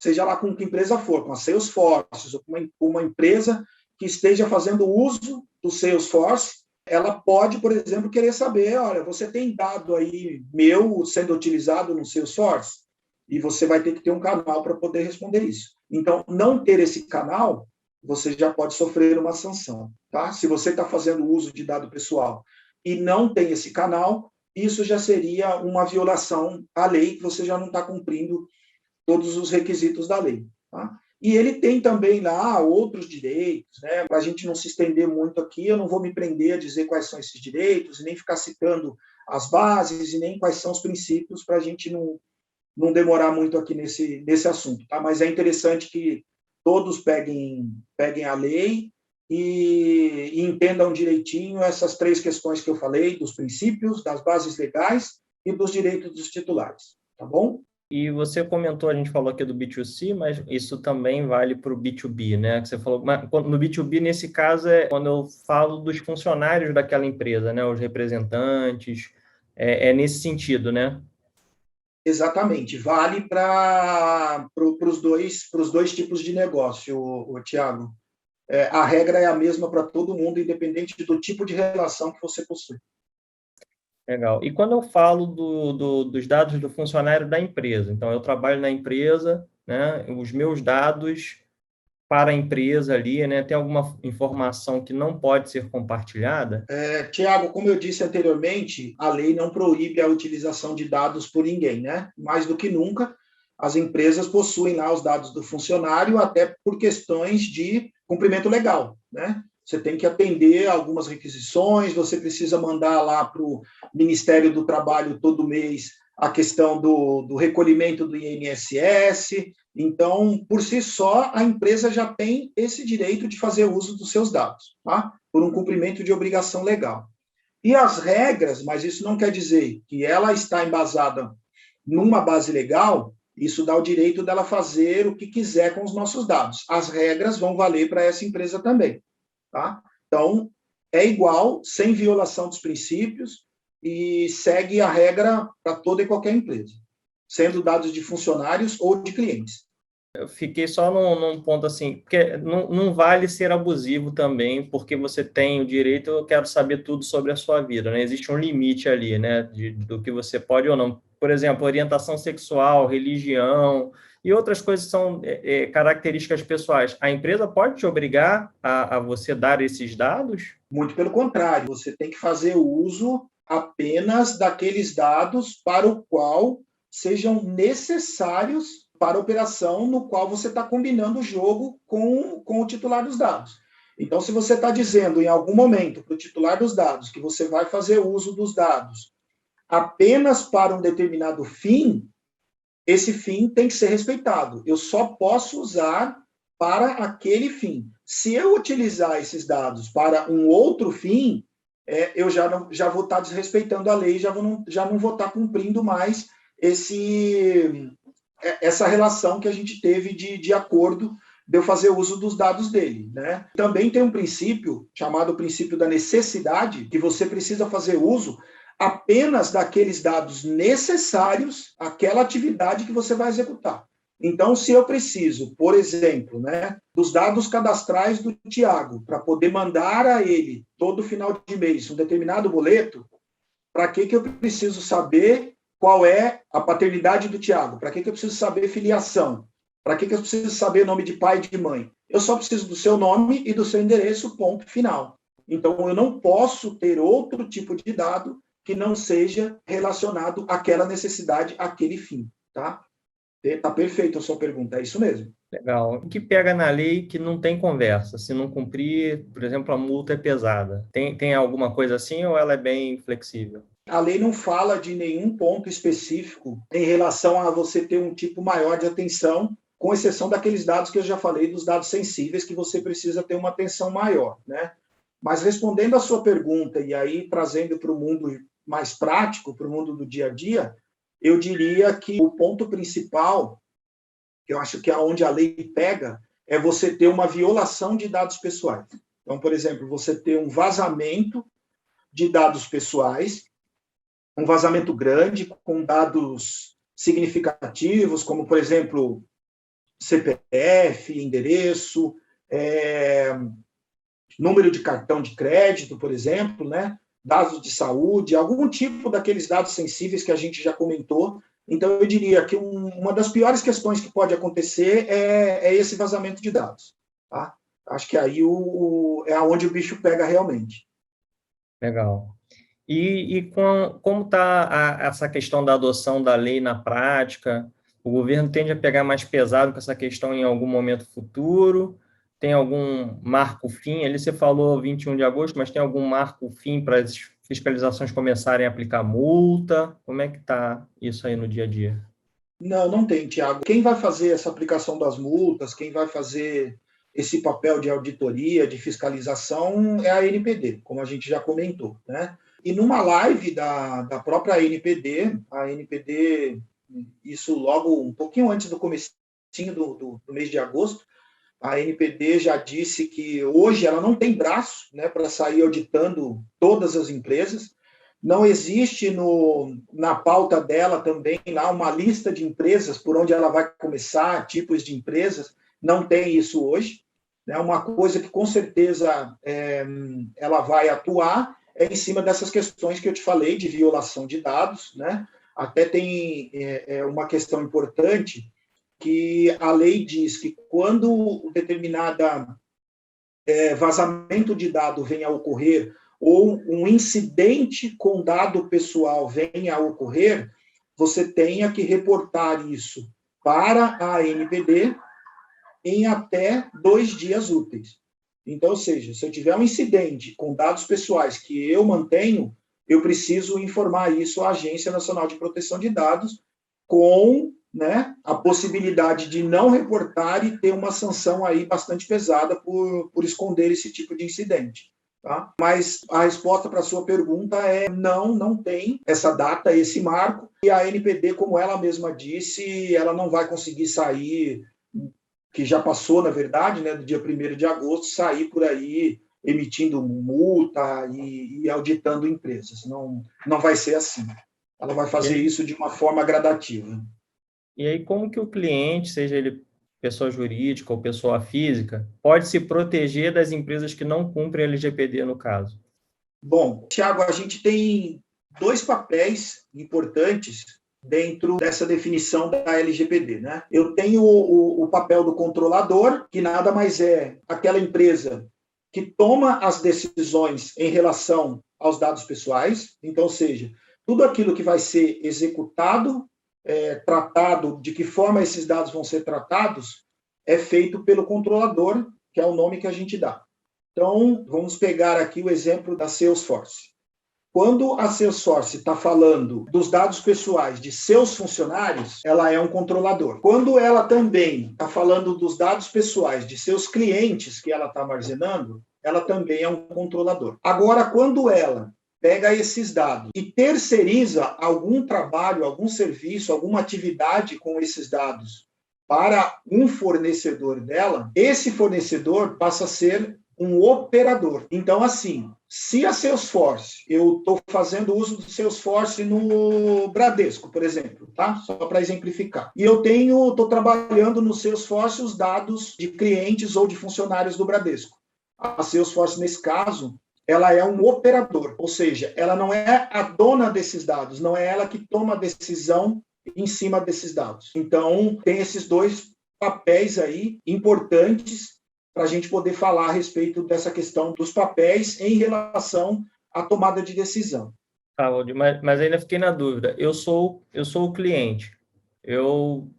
seja lá com que empresa for, com a Salesforce, ou com uma empresa que esteja fazendo uso do Salesforce, ela pode, por exemplo, querer saber, olha, você tem dado aí meu sendo utilizado no Salesforce? E você vai ter que ter um canal para poder responder isso. Então, não ter esse canal, você já pode sofrer uma sanção, tá? Se você está fazendo uso de dado pessoal e não tem esse canal, isso já seria uma violação à lei, que você já não está cumprindo todos os requisitos da lei, tá? E ele tem também lá outros direitos, né? Para a gente não se estender muito aqui, eu não vou me prender a dizer quais são esses direitos, e nem ficar citando as bases, e nem quais são os princípios, para a gente não demorar muito aqui nesse assunto, tá? Mas é interessante que todos peguem a lei e entendam direitinho essas 3 questões que eu falei, dos princípios, das bases legais e dos direitos dos titulares, tá bom? E você comentou, a gente falou aqui do B2C, mas isso também vale para o B2B, né? Que você falou, mas no B2B, nesse caso, é quando eu falo dos funcionários daquela empresa, né? Os representantes, é nesse sentido, né? Exatamente, vale para os dois tipos de negócio, Tiago. A regra é a mesma para todo mundo, independente do tipo de relação que você possui. Legal. E quando eu falo dos dados do funcionário da empresa, então eu trabalho na empresa, né? Os meus dados para a empresa ali, né? Tem alguma informação que não pode ser compartilhada? Tiago, como eu disse anteriormente, a lei não proíbe a utilização de dados por ninguém, né? Mais do que nunca, as empresas possuem lá os dados do funcionário, até por questões de cumprimento legal, né? Você tem que atender algumas requisições, você precisa mandar lá para o Ministério do Trabalho todo mês a questão do recolhimento do INSS. Então, por si só, a empresa já tem esse direito de fazer uso dos seus dados, tá? Por um cumprimento de obrigação legal. E as regras, mas isso não quer dizer que ela está embasada numa base legal, isso dá o direito dela fazer o que quiser com os nossos dados. As regras vão valer para essa empresa também, tá? Então, é igual, sem violação dos princípios, e segue a regra para toda e qualquer empresa, sendo dados de funcionários ou de clientes. Eu fiquei só num ponto assim, porque não vale ser abusivo também, porque você tem o direito, eu quero saber tudo sobre a sua vida, né? Existe um limite ali, né, do que você pode ou não. Por exemplo, orientação sexual, religião e outras coisas que são características pessoais. A empresa pode te obrigar a você dar esses dados? Muito pelo contrário, você tem que fazer uso apenas daqueles dados para o qual sejam necessários para a operação no qual você está combinando o jogo com o titular dos dados. Então, se você está dizendo em algum momento para o titular dos dados que você vai fazer uso dos dados apenas para um determinado fim, esse fim tem que ser respeitado. Eu só posso usar para aquele fim. Se eu utilizar esses dados para um outro fim, eu já vou estar desrespeitando a lei, já não vou estar cumprindo mais essa relação que a gente teve de acordo de eu fazer uso dos dados dele, né? Também tem um princípio chamado princípio da necessidade, que você precisa fazer uso apenas daqueles dados necessários àquela atividade que você vai executar. Então, se eu preciso, por exemplo, né, dos dados cadastrais do Tiago, para poder mandar a ele, todo final de mês, um determinado boleto, para que eu preciso saber qual é a paternidade do Tiago? Para que eu preciso saber filiação? Para que eu preciso saber nome de pai e de mãe? Eu só preciso do seu nome e do seu endereço, ponto final. Então, eu não posso ter outro tipo de dado que não seja relacionado àquela necessidade, àquele fim, tá? Tá perfeito a sua pergunta, é isso mesmo. Legal. O que pega na lei que não tem conversa? Se não cumprir, por exemplo, a multa é pesada. Tem alguma coisa assim ou ela é bem flexível? A lei não fala de nenhum ponto específico em relação a você ter um tipo maior de atenção, com exceção daqueles dados que eu já falei, dos dados sensíveis, que você precisa ter uma atenção maior, né? Mas respondendo a sua pergunta, e aí trazendo para o mundo mais prático, para o mundo do dia a dia, eu diria que o ponto principal, que eu acho que é onde a lei pega, é você ter uma violação de dados pessoais. Então, por exemplo, você ter um vazamento de dados pessoais, um vazamento grande, com dados significativos, como, por exemplo, CPF, endereço, número de cartão de crédito, por exemplo, né? Dados de saúde, algum tipo daqueles dados sensíveis que a gente já comentou. Então, eu diria que uma das piores questões que pode acontecer é esse vazamento de dados. Tá? Acho que aí é onde o bicho pega realmente. Legal. Como está essa questão da adoção da lei na prática? O governo tende a pegar mais pesado com essa questão em algum momento futuro? Tem algum marco-fim? Ali você falou 21 de agosto, mas tem algum marco-fim para as fiscalizações começarem a aplicar multa? Como é que está isso aí no dia a dia? Não tem, Tiago. Quem vai fazer essa aplicação das multas, quem vai fazer esse papel de auditoria, de fiscalização, é a ANPD, como a gente já comentou, né? E numa live da própria ANPD, isso logo um pouquinho antes do comecinho do mês de agosto, a ANPD já disse que hoje ela não tem braço, né, para sair auditando todas as empresas. Não existe na pauta dela também lá uma lista de empresas por onde ela vai começar, tipos de empresas. Não tem isso hoje. Né? Uma coisa que com certeza ela vai atuar é em cima dessas questões que eu te falei de violação de dados. Né? Até tem uma questão importante que a lei diz que quando determinada vazamento de dado venha a ocorrer ou um incidente com dado pessoal venha a ocorrer, você tenha que reportar isso para a ANPD em até 2 dias úteis. Então, ou seja, se eu tiver um incidente com dados pessoais que eu mantenho, eu preciso informar isso à Agência Nacional de Proteção de Dados com, né, a possibilidade de não reportar e ter uma sanção aí bastante pesada por esconder esse tipo de incidente. Tá? Mas a resposta para a sua pergunta é não tem essa data, esse marco, e a ANPD, como ela mesma disse, ela não vai conseguir sair, que já passou, na verdade, né, do dia 1º de agosto, sair por aí emitindo multa e auditando empresas. Não vai ser assim. Ela vai fazer isso de uma forma gradativa. E aí, como que o cliente, seja ele pessoa jurídica ou pessoa física, pode se proteger das empresas que não cumprem a LGPD, no caso? Bom, Tiago, a gente tem 2 papéis importantes dentro dessa definição da LGPD. Né? Eu tenho o papel do controlador, que nada mais é aquela empresa que toma as decisões em relação aos dados pessoais, então, ou seja, tudo aquilo que vai ser executado, tratado, de que forma esses dados vão ser tratados, é feito pelo controlador, que é o nome que a gente dá. Então, vamos pegar aqui o exemplo da Salesforce. Quando a Salesforce está falando dos dados pessoais de seus funcionários, ela é um controlador. Quando ela também está falando dos dados pessoais de seus clientes que ela está armazenando, ela também é um controlador. Agora, quando ela pega esses dados e terceiriza algum trabalho, algum serviço, alguma atividade com esses dados para um fornecedor dela, esse fornecedor passa a ser um operador. Então, assim, se a Salesforce, eu estou fazendo uso do Salesforce no Bradesco, por exemplo, tá? Só para exemplificar. E eu estou trabalhando no Salesforce os dados de clientes ou de funcionários do Bradesco. A Salesforce, nesse caso, ela é um operador, ou seja, ela não é a dona desses dados, não é ela que toma a decisão em cima desses dados. Então, tem esses 2 papéis aí importantes para a gente poder falar a respeito dessa questão dos papéis em relação à tomada de decisão. Tá, Valdir, mas ainda fiquei na dúvida. Eu sou o cliente. Eu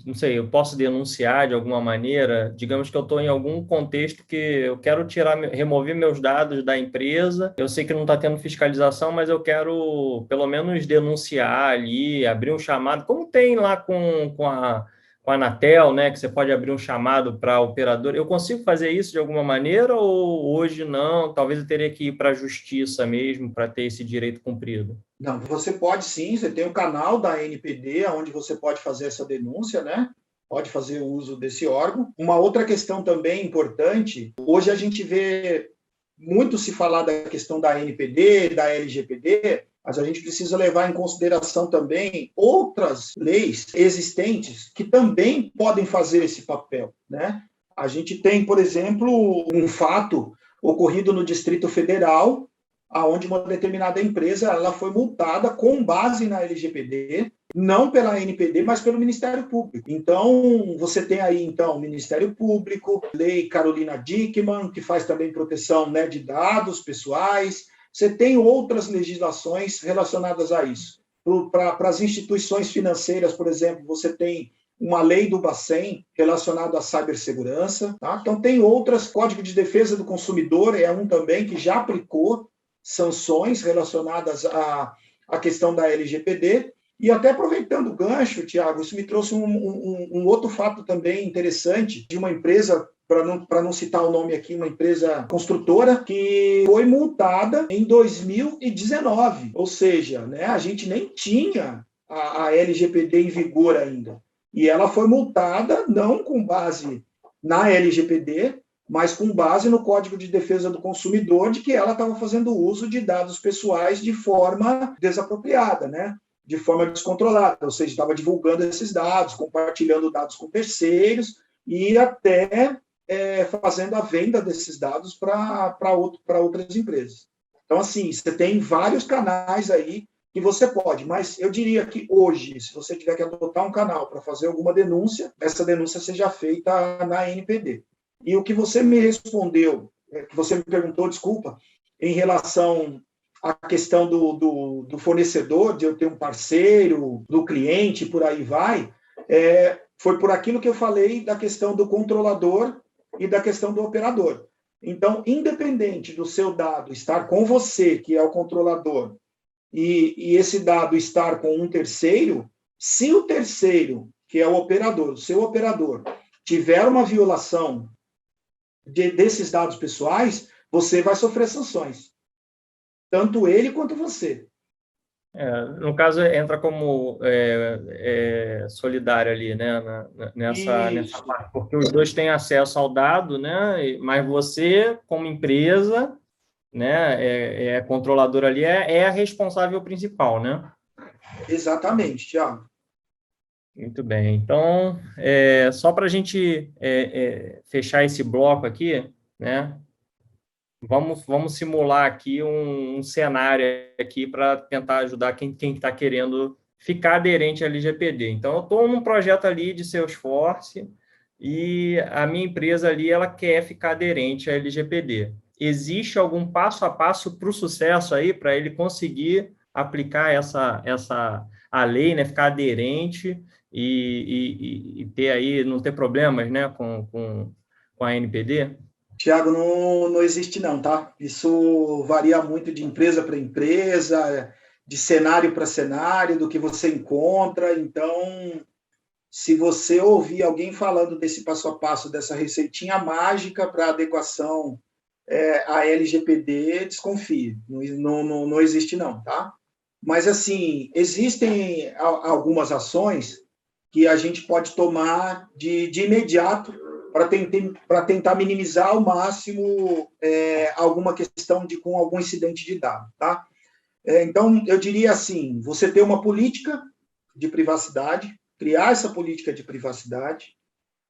não sei, eu posso denunciar de alguma maneira? Digamos que eu estou em algum contexto que eu quero remover meus dados da empresa. Eu sei que não está tendo fiscalização, mas eu quero pelo menos denunciar ali, abrir um chamado, como tem lá com a Anatel, né? Que você pode abrir um chamado para operador. Eu consigo fazer isso de alguma maneira ou hoje não? Talvez eu teria que ir para a justiça mesmo para ter esse direito cumprido. Não, você pode sim, você tem o canal da ANPD, onde você pode fazer essa denúncia, né? Pode fazer o uso desse órgão. Uma outra questão também importante, hoje a gente vê muito se falar da questão da ANPD, da LGPD, mas a gente precisa levar em consideração também outras leis existentes que também podem fazer esse papel, né? A gente tem, por exemplo, um fato ocorrido no Distrito Federal, aonde uma determinada empresa ela foi multada com base na LGPD, não pela ANPD, mas pelo Ministério Público. Então, você tem aí, então, o Ministério Público, Lei Carolina Dickmann, que faz também proteção, né, de dados pessoais. Você tem outras legislações relacionadas a isso. Para as instituições financeiras, por exemplo, você tem uma lei do Bacen relacionada à cibersegurança. Tá? Então, tem outras, Código de Defesa do Consumidor é um também que já aplicou sanções relacionadas à questão da LGPD. E até aproveitando o gancho, Tiago, isso me trouxe um outro fato também interessante de uma empresa, para não citar o nome aqui, uma empresa construtora, que foi multada em 2019. Ou seja, né, a gente nem tinha a LGPD em vigor ainda. E ela foi multada não com base na LGPD, mas com base no Código de Defesa do Consumidor, de que ela estava fazendo uso de dados pessoais de forma desapropriada, né? De forma descontrolada, ou seja, estava divulgando esses dados, compartilhando dados com terceiros e até fazendo a venda desses dados para outras empresas. Então, assim, você tem vários canais aí que você pode, mas eu diria que hoje, se você tiver que adotar um canal para fazer alguma denúncia, essa denúncia seja feita na ANPD. E o que você me respondeu, que você me perguntou, desculpa, em relação à questão do fornecedor, de eu ter um parceiro, do cliente, por aí vai, foi por aquilo que eu falei da questão do controlador e da questão do operador. Então, independente do seu dado estar com você, que é o controlador, e esse dado estar com um terceiro, se o terceiro, que é o operador, o seu operador, tiver uma violação desses dados pessoais, você vai sofrer sanções. Tanto ele quanto você. No caso, entra como solidário ali, né? Nessa parte, porque os dois têm acesso ao dado, né? Mas você, como empresa, né, controlador ali, é a responsável principal, né? Exatamente, Thiago. Muito bem. Então, só para a gente fechar esse bloco aqui, né? Vamos simular aqui um cenário aqui para tentar ajudar quem está querendo ficar aderente à LGPD. Então, eu estou num projeto ali de Salesforce e a minha empresa ali ela quer ficar aderente à LGPD. Existe algum passo a passo para o sucesso aí, para ele conseguir aplicar a lei, né, ficar aderente e ter aí, não ter problemas, né, com a ANPD? Tiago, não existe não, tá? Isso varia muito de empresa para empresa, de cenário para cenário, do que você encontra. Então, se você ouvir alguém falando desse passo a passo, dessa receitinha mágica para adequação à LGPD, desconfie. Não existe não, tá? Mas, assim, existem algumas ações que a gente pode tomar de imediato para tentar minimizar ao máximo alguma questão com algum incidente de dado, tá? Então, eu diria assim, você ter uma política de privacidade, criar essa política de privacidade,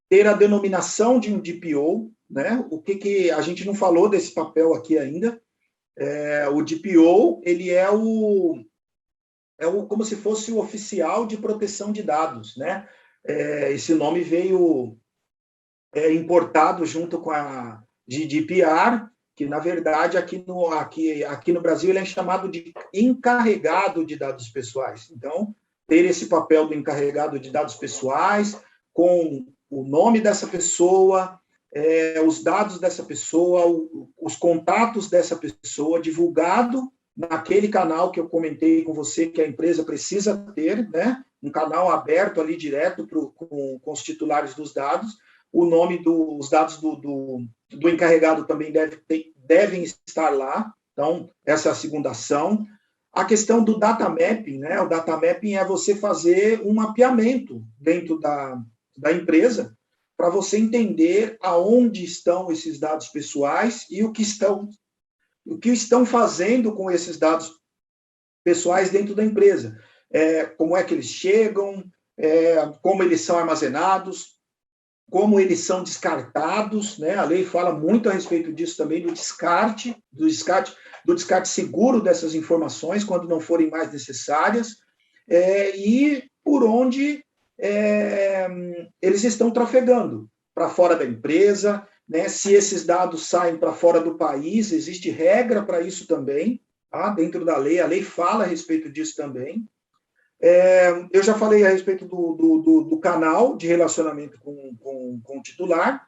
ter a denominação de um DPO, né? O que a gente não falou desse papel aqui ainda. O DPO, ele é como se fosse o oficial de proteção de dados, né? Esse nome veio importado junto com a GDPR, que, na verdade, aqui no Brasil, ele é chamado de encarregado de dados pessoais. Então, ter esse papel do encarregado de dados pessoais, com o nome dessa pessoa, os dados dessa pessoa, os contatos dessa pessoa, divulgado naquele canal que eu comentei com você, que a empresa precisa ter, né? Um canal aberto ali direto com os titulares dos dados. O nome dos dados do encarregado também devem estar lá. Então, essa é a segunda ação. A questão do data mapping, né? O data mapping é você fazer um mapeamento dentro da empresa para você entender aonde estão esses dados pessoais e o que estão fazendo com esses dados pessoais dentro da empresa. Como é que eles chegam, como eles são armazenados, como eles são descartados, né? A lei fala muito a respeito disso também, do descarte seguro dessas informações, quando não forem mais necessárias, e por onde eles estão trafegando, para fora da empresa, né? Se esses dados saem para fora do país, existe regra para isso também, tá? Dentro da lei, a lei fala a respeito disso também. Eu já falei a respeito do canal de relacionamento com o titular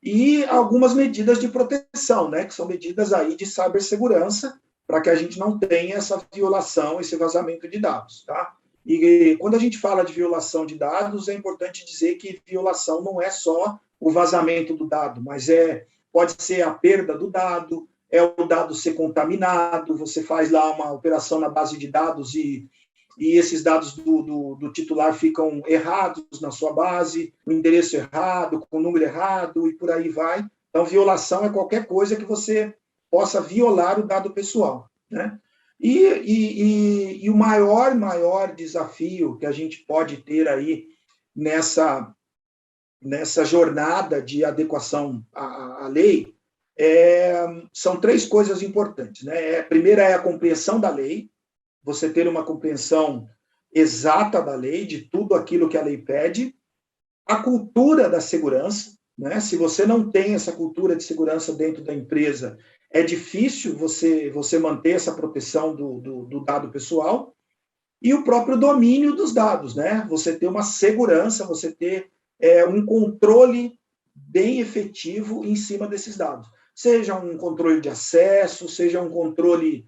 e algumas medidas de proteção, né, que são medidas aí de cibersegurança, para que a gente não tenha essa violação, esse vazamento de dados, tá? E quando a gente fala de violação de dados, é importante dizer que violação não é só o vazamento do dado, mas pode ser a perda do dado, o dado ser contaminado, você faz lá uma operação na base de dados e esses dados do titular ficam errados na sua base, o endereço errado, com o número errado, e por aí vai. Então, violação é qualquer coisa que você possa violar o dado pessoal, né? E o maior desafio que a gente pode ter aí nessa jornada de adequação à lei são três coisas importantes, né? A primeira é a compreensão da lei, você ter uma compreensão exata da lei, de tudo aquilo que a lei pede, a cultura da segurança, né? Se você não tem essa cultura de segurança dentro da empresa, é difícil você manter essa proteção do dado pessoal, e o próprio domínio dos dados, né? Você ter uma segurança, você ter um controle bem efetivo em cima desses dados. Seja um controle de acesso, seja um controle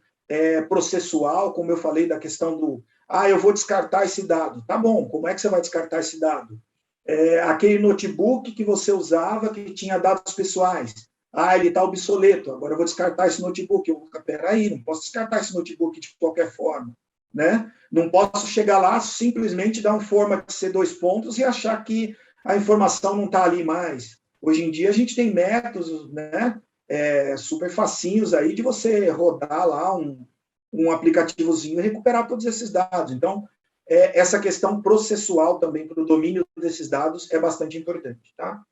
processual, como eu falei da questão eu vou descartar esse dado. Tá bom, como é que você vai descartar esse dado? Aquele notebook que você usava que tinha dados pessoais. Ele está obsoleto, agora eu vou descartar esse notebook. Peraí, não posso descartar esse notebook de qualquer forma, né? Não posso chegar lá, simplesmente dar um format C2 e achar que a informação não está ali mais. Hoje em dia a gente tem métodos, né? Super facinhos aí de você rodar lá um aplicativozinho e recuperar todos esses dados. Então, essa questão processual também para o domínio desses dados é bastante importante, tá?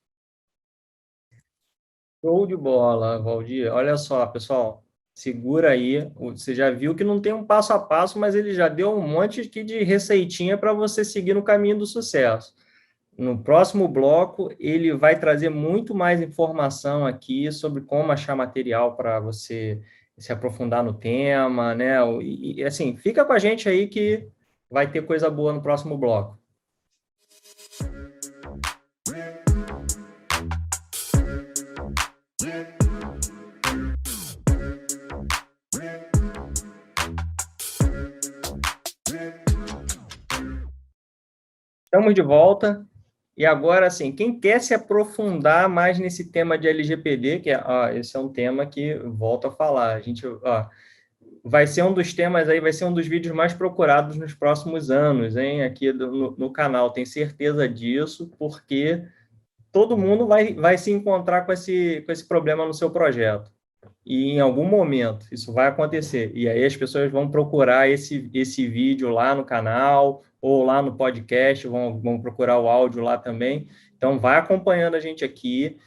Show de bola, Valdir. Olha só, pessoal, segura aí. Você já viu que não tem um passo a passo, mas ele já deu um monte aqui de receitinha para você seguir no caminho do sucesso. No próximo bloco, ele vai trazer muito mais informação aqui sobre como achar material para você se aprofundar no tema, né? E assim, fica com a gente aí que vai ter coisa boa no próximo bloco. Estamos de volta. E agora, assim, quem quer se aprofundar mais nesse tema de LGPD, que esse é um tema que volto a falar, a gente vai ser um dos temas aí, vai ser um dos vídeos mais procurados nos próximos anos, hein, aqui no canal, tenho certeza disso, porque todo mundo vai se encontrar com esse problema no seu projeto. E em algum momento isso vai acontecer. E aí as pessoas vão procurar esse vídeo lá no canal ou lá no podcast, vão procurar o áudio lá também. Então, vai acompanhando a gente aqui.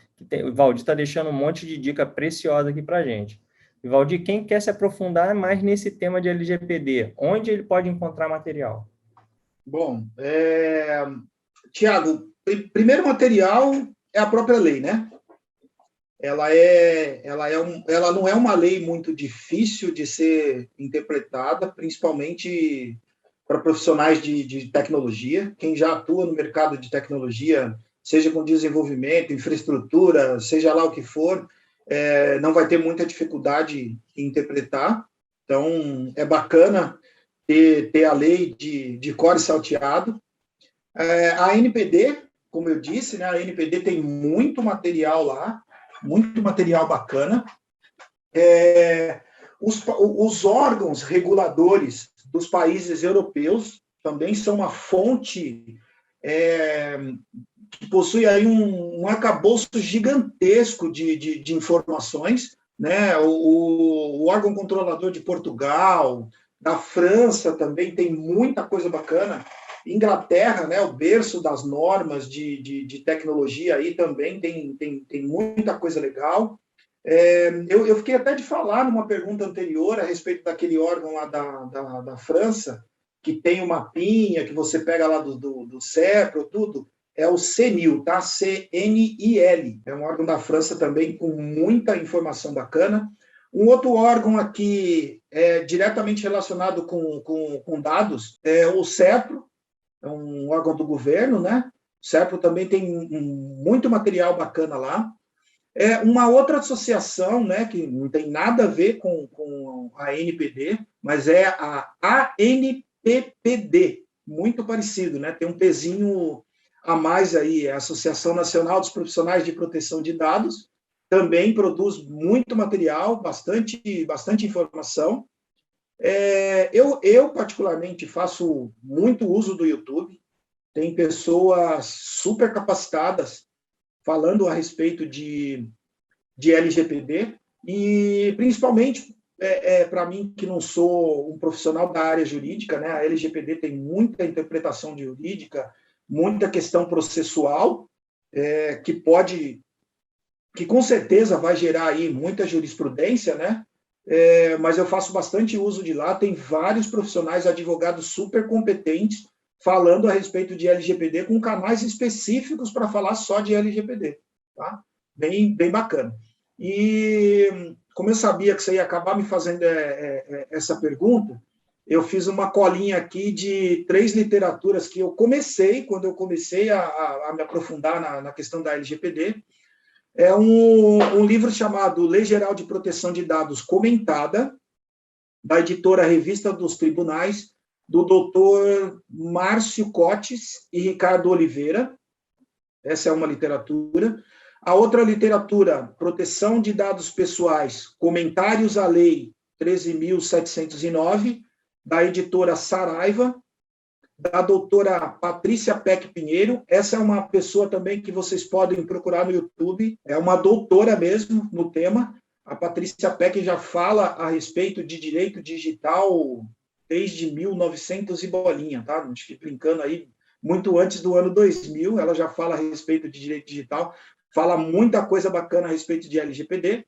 O Valdir está deixando um monte de dica preciosa aqui para a gente. E, Valdir, quem quer se aprofundar mais nesse tema de LGPD, onde ele pode encontrar material? Bom, Tiago, primeiro material é a própria lei, né? ela não é uma lei muito difícil de ser interpretada, principalmente para profissionais de tecnologia. Quem já atua no mercado de tecnologia, seja com desenvolvimento, infraestrutura, seja lá o que for, não vai ter muita dificuldade em interpretar. Então, é bacana ter a lei de core salteado. A NPD, como eu disse, né, a NPD tem muito material lá, muito material bacana. Os órgãos reguladores dos países europeus também são uma fonte que possui aí um arcabouço gigantesco de informações, né? O órgão controlador de Portugal, da França também tem muita coisa bacana. Inglaterra, né, o berço das normas de tecnologia aí também tem muita coisa legal. Eu fiquei até de falar numa pergunta anterior a respeito daquele órgão lá da França, que tem uma mapinha que você pega lá do CEPRO, tudo. É o CNIL, tá? CNIL. É um órgão da França também com muita informação bacana. Um outro órgão aqui diretamente relacionado com dados é o CEPRO, é um órgão do governo, né? O CEPRO também tem muito material bacana lá. Uma outra associação, né, que não tem nada a ver com a NPD, mas é a ANPPD, muito parecido, né? Tem um pezinho a mais aí, a Associação Nacional dos Profissionais de Proteção de Dados, também produz muito material, bastante informação. Eu, particularmente, faço muito uso do YouTube, tem pessoas super capacitadas falando a respeito de LGPD, e principalmente para mim, que não sou um profissional da área jurídica, né, a LGPD tem muita interpretação jurídica, muita questão processual, que com certeza vai gerar aí muita jurisprudência, né? Mas eu faço bastante uso de lá, tem vários profissionais, advogados super competentes, falando a respeito de LGPD, com canais específicos para falar só de LGPD, tá? Bem bacana. E como eu sabia que você ia acabar me fazendo essa pergunta, eu fiz uma colinha aqui de 3 literaturas que eu comecei, quando eu comecei a me aprofundar na questão da LGPD. É um livro chamado Lei Geral de Proteção de Dados Comentada, da editora Revista dos Tribunais, do doutor Márcio Cotes e Ricardo Oliveira. Essa é uma literatura. A outra literatura, Proteção de Dados Pessoais, Comentários à Lei 13.709, da editora Saraiva, da doutora Patrícia Peck Pinheiro. Essa é uma pessoa também que vocês podem procurar no YouTube, é uma doutora mesmo no tema. A Patrícia Peck já fala a respeito de direito digital desde 1900 e bolinha, tá? Não fiquei brincando aí, muito antes do ano 2000, ela já fala a respeito de direito digital, fala muita coisa bacana a respeito de LGPD.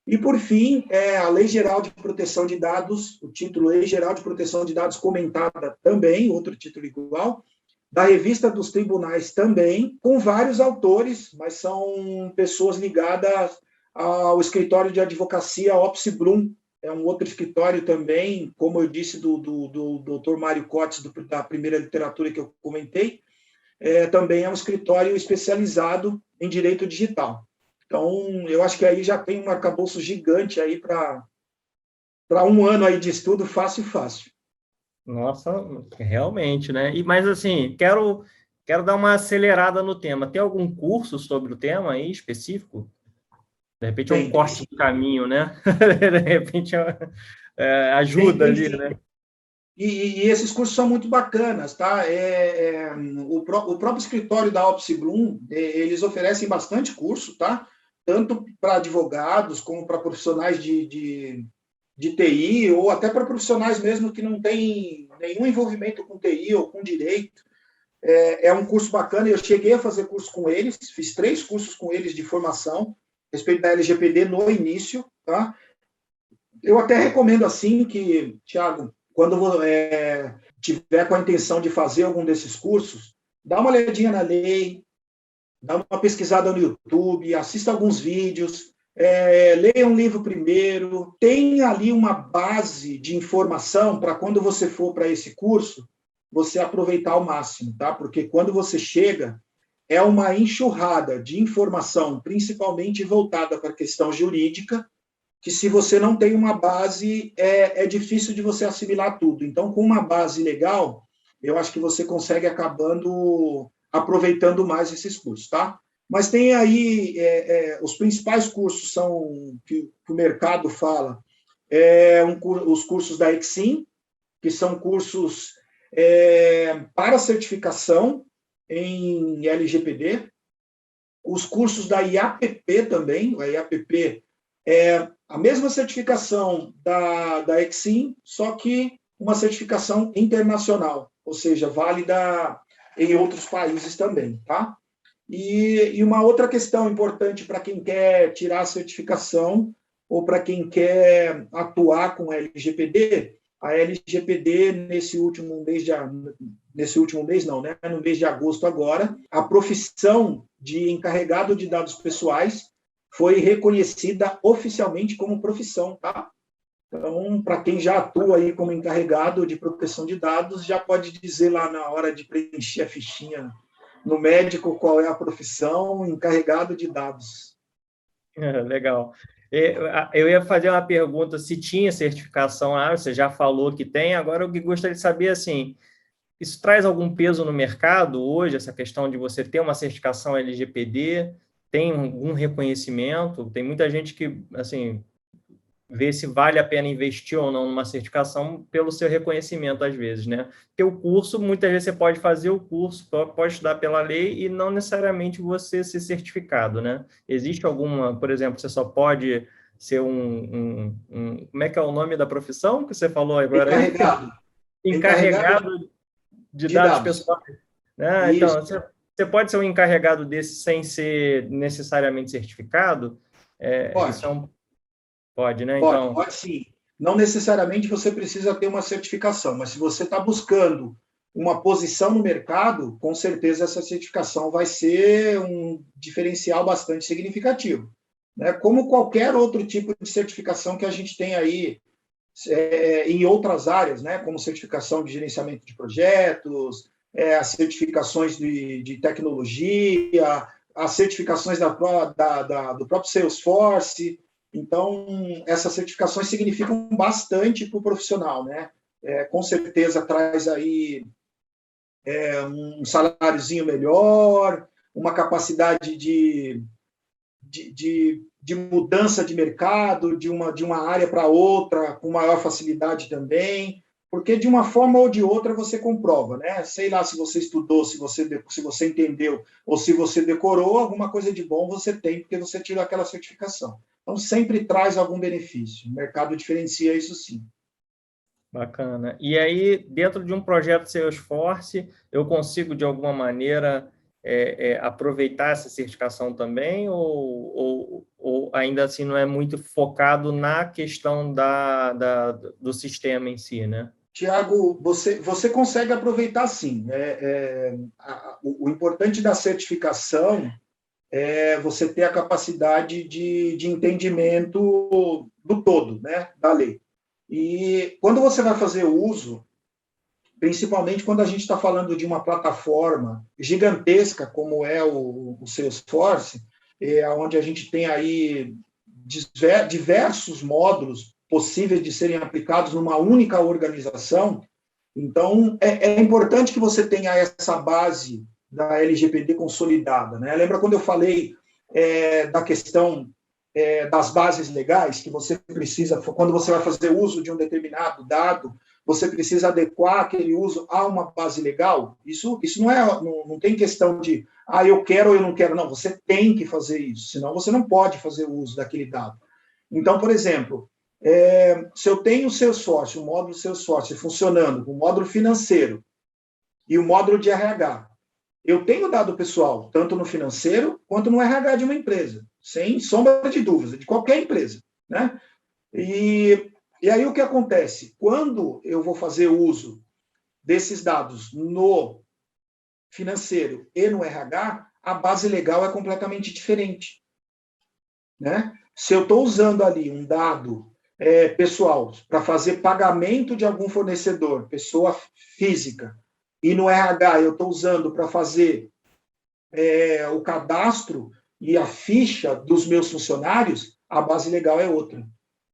E, por fim, a Lei Geral de Proteção de Dados, o título Lei Geral de Proteção de Dados comentada também, outro título igual, da Revista dos Tribunais também, com vários autores, mas são pessoas ligadas ao escritório de advocacia Opsi Blum, é um outro escritório também, como eu disse, do Dr. Mário Cotes, da primeira literatura que eu comentei, também é um escritório especializado em direito digital. Então, eu acho que aí já tem um arcabouço gigante aí para um ano aí de estudo, fácil. Nossa, realmente, né? Mas assim, quero dar uma acelerada no tema. Tem algum curso sobre o tema aí específico? De repente é um corte de caminho, né? De repente ajuda ali, né? E esses cursos são muito bacanas, tá? O próprio escritório da Opsi Blum, eles oferecem bastante curso, tá? Tanto para advogados, como para profissionais de TI, ou até para profissionais mesmo que não têm nenhum envolvimento com TI ou com direito. É um curso bacana, eu cheguei a fazer curso com eles, fiz 3 cursos com eles de formação, a respeito da LGPD no início, tá? Eu até recomendo assim que, Thiago, quando tiver com a intenção de fazer algum desses cursos, dá uma olhadinha na lei, dá uma pesquisada no YouTube, assista alguns vídeos, leia um livro primeiro, tenha ali uma base de informação para quando você for para esse curso, você aproveitar ao máximo, tá? Porque quando você chega, é uma enxurrada de informação, principalmente voltada para a questão jurídica, que se você não tem uma base, é difícil de você assimilar tudo. Então, com uma base legal, eu acho que você consegue acabando aproveitando mais esses cursos, tá? Mas tem aí, os principais cursos são, que o mercado fala, os cursos da Exim, que são cursos para certificação em LGPD, os cursos da IAPP também, a IAPP é a mesma certificação da Exim, só que uma certificação internacional, ou seja, válida em outros países também, tá? E uma outra questão importante para quem quer tirar a certificação ou para quem quer atuar com LGPD, a LGPD, nesse último mês não, né? No mês de agosto agora, a profissão de encarregado de dados pessoais foi reconhecida oficialmente como profissão, tá? Então, para quem já atua aí como encarregado de proteção de dados, já pode dizer lá na hora de preencher a fichinha no médico qual é a profissão, encarregado de dados. Legal. Eu ia fazer uma pergunta se tinha certificação lá, você já falou que tem, agora eu gostaria de saber, assim, isso traz algum peso no mercado hoje, essa questão de você ter uma certificação LGPD, tem algum reconhecimento? Tem muita gente que, assim, vê se vale a pena investir ou não numa certificação pelo seu reconhecimento, às vezes, né? Porque o curso, muitas vezes você pode fazer o curso, pode estudar pela lei e não necessariamente você ser certificado, né? Existe alguma, por exemplo, você só pode ser como é que é o nome da profissão que você falou agora? Encarregado de dados pessoais, né? Então, você pode ser um encarregado desse sem ser necessariamente certificado? Pode. Isso pode, né? Pode sim. Não necessariamente você precisa ter uma certificação, mas se você está buscando uma posição no mercado, com certeza essa certificação vai ser um diferencial bastante significativo, né? Como qualquer outro tipo de certificação que a gente tem aí em outras áreas, né? Como certificação de gerenciamento de projetos, as certificações de tecnologia, as certificações do próprio Salesforce. Então, essas certificações significam bastante para o profissional, né? Com certeza traz aí um saláriozinho melhor, uma capacidade de mudança de mercado, de uma área para outra, com maior facilidade também, porque de uma forma ou de outra você comprova, né? Sei lá se você estudou, se você entendeu, ou se você decorou, alguma coisa de bom você tem, porque você tirou aquela certificação. Então, sempre traz algum benefício. O mercado diferencia isso sim. Bacana. E aí, dentro de um projeto Salesforce, eu consigo, de alguma maneira, aproveitar essa certificação também? Ou ainda assim não é muito focado na questão do sistema em si, né? Tiago, você consegue aproveitar sim. O importante da certificação é você ter a capacidade de entendimento do todo, né, da lei. E quando você vai fazer o uso, principalmente quando a gente está falando de uma plataforma gigantesca, como é o Salesforce, onde a gente tem aí diversos módulos possíveis de serem aplicados numa única organização, então é importante que você tenha essa base da LGPD consolidada, né? Lembra quando eu falei da questão das bases legais, que você precisa, quando você vai fazer uso de um determinado dado, você precisa adequar aquele uso a uma base legal? Isso não tem questão de, eu quero ou eu não quero, não, você tem que fazer isso, senão você não pode fazer o uso daquele dado. Então, por exemplo, se eu tenho o Salesforce, o módulo Salesforce funcionando, o módulo financeiro e o módulo de RH, eu tenho dado pessoal, tanto no financeiro quanto no RH de uma empresa, sem sombra de dúvida, de qualquer empresa, né? E aí o que acontece? Quando eu vou fazer uso desses dados no financeiro e no RH, a base legal é completamente diferente, né? Se eu estou usando ali um dado pessoal para fazer pagamento de algum fornecedor, pessoa física, e no RH eu estou usando para fazer o cadastro e a ficha dos meus funcionários, a base legal é outra.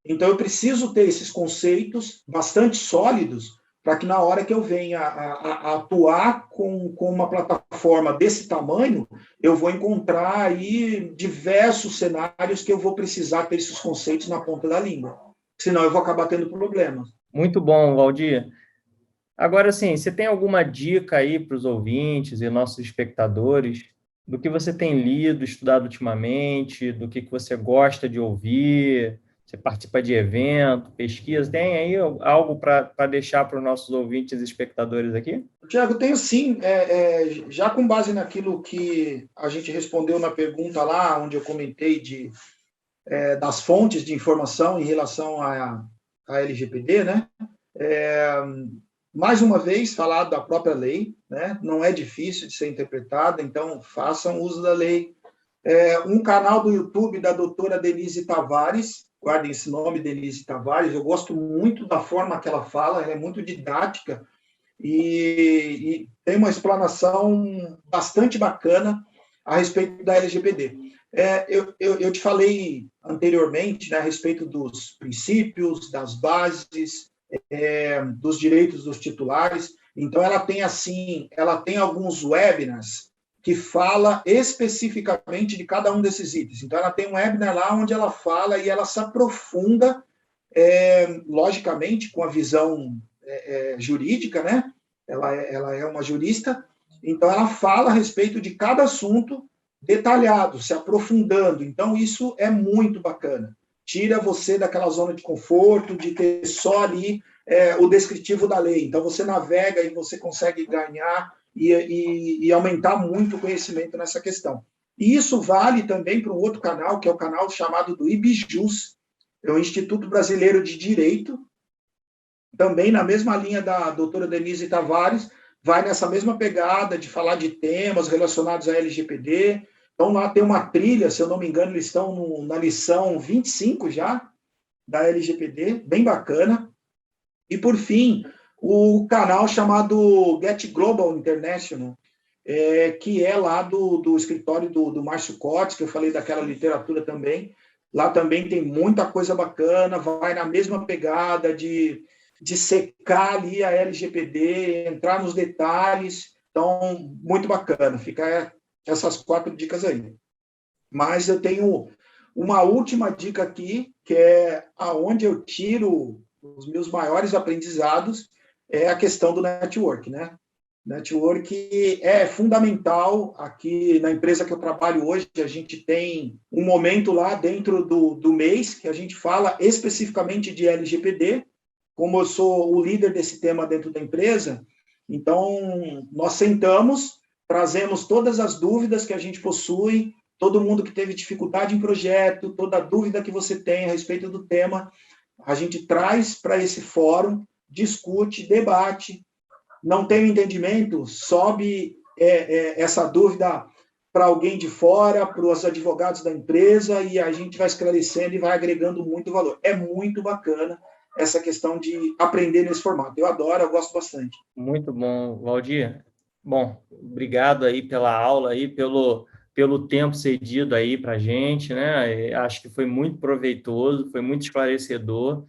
Então, eu preciso ter esses conceitos bastante sólidos para que na hora que eu venha a atuar com uma plataforma desse tamanho, eu vou encontrar aí diversos cenários que eu vou precisar ter esses conceitos na ponta da língua. Senão eu vou acabar tendo problemas. Muito bom, Valdir. Agora, sim, você tem alguma dica aí para os ouvintes e nossos espectadores do que você tem lido, estudado ultimamente, do que você gosta de ouvir? Você participa de evento, pesquisa? Tem aí algo para deixar para os nossos ouvintes e espectadores aqui? Tiago, tenho sim. Já com base naquilo que a gente respondeu na pergunta lá, onde eu comentei das fontes de informação em relação à LGPD, né? Mais uma vez, falar da própria lei, né? Não é difícil de ser interpretada, então façam uso da lei. Um canal do YouTube da doutora Denise Tavares, guardem esse nome, Denise Tavares, eu gosto muito da forma que ela fala, ela é muito didática e tem uma explanação bastante bacana a respeito da LGPD. Eu te falei anteriormente, né, a respeito dos princípios, das bases, dos direitos dos titulares. Então, ela tem alguns webinars que fala especificamente de cada um desses itens. Então, ela tem um webinar lá onde ela fala e ela se aprofunda, logicamente, com a visão jurídica, né? Ela é uma jurista, então ela fala a respeito de cada assunto detalhado, se aprofundando. Então, isso é muito bacana. Tira você daquela zona de conforto, de ter só ali o descritivo da lei. Então, você navega e você consegue ganhar e aumentar muito o conhecimento nessa questão. E isso vale também para um outro canal, que é o canal chamado do IBJUS, é o Instituto Brasileiro de Direito, também na mesma linha da doutora Denise Tavares, vai nessa mesma pegada de falar de temas relacionados à LGPD. Então, lá tem uma trilha, se eu não me engano, eles estão na lição 25 já, da LGPD, bem bacana. E, por fim, o canal chamado Get Global International, que é lá do escritório do Márcio Cotes, que eu falei daquela literatura também. Lá também tem muita coisa bacana, vai na mesma pegada de secar ali a LGPD, entrar nos detalhes. Então, muito bacana. Fica essas 4 dicas aí. Mas eu tenho uma última dica aqui, que é aonde eu tiro os meus maiores aprendizados, é a questão do network, né? Network é fundamental. Aqui na empresa que eu trabalho hoje, a gente tem um momento lá dentro do mês que a gente fala especificamente de LGPD. Como eu sou o líder desse tema dentro da empresa, então nós sentamos, trazemos todas as dúvidas que a gente possui, todo mundo que teve dificuldade em projeto, toda dúvida que você tem a respeito do tema, a gente traz para esse fórum, discute, debate, não tem entendimento, sobe essa dúvida para alguém de fora, para os advogados da empresa, e a gente vai esclarecendo e vai agregando muito valor. É muito bacana essa questão de aprender nesse formato. Eu adoro, eu gosto bastante. Muito bom, Valdir. Bom, obrigado aí pela aula, aí, pelo tempo cedido aí para a gente, né? Acho que foi muito proveitoso, foi muito esclarecedor.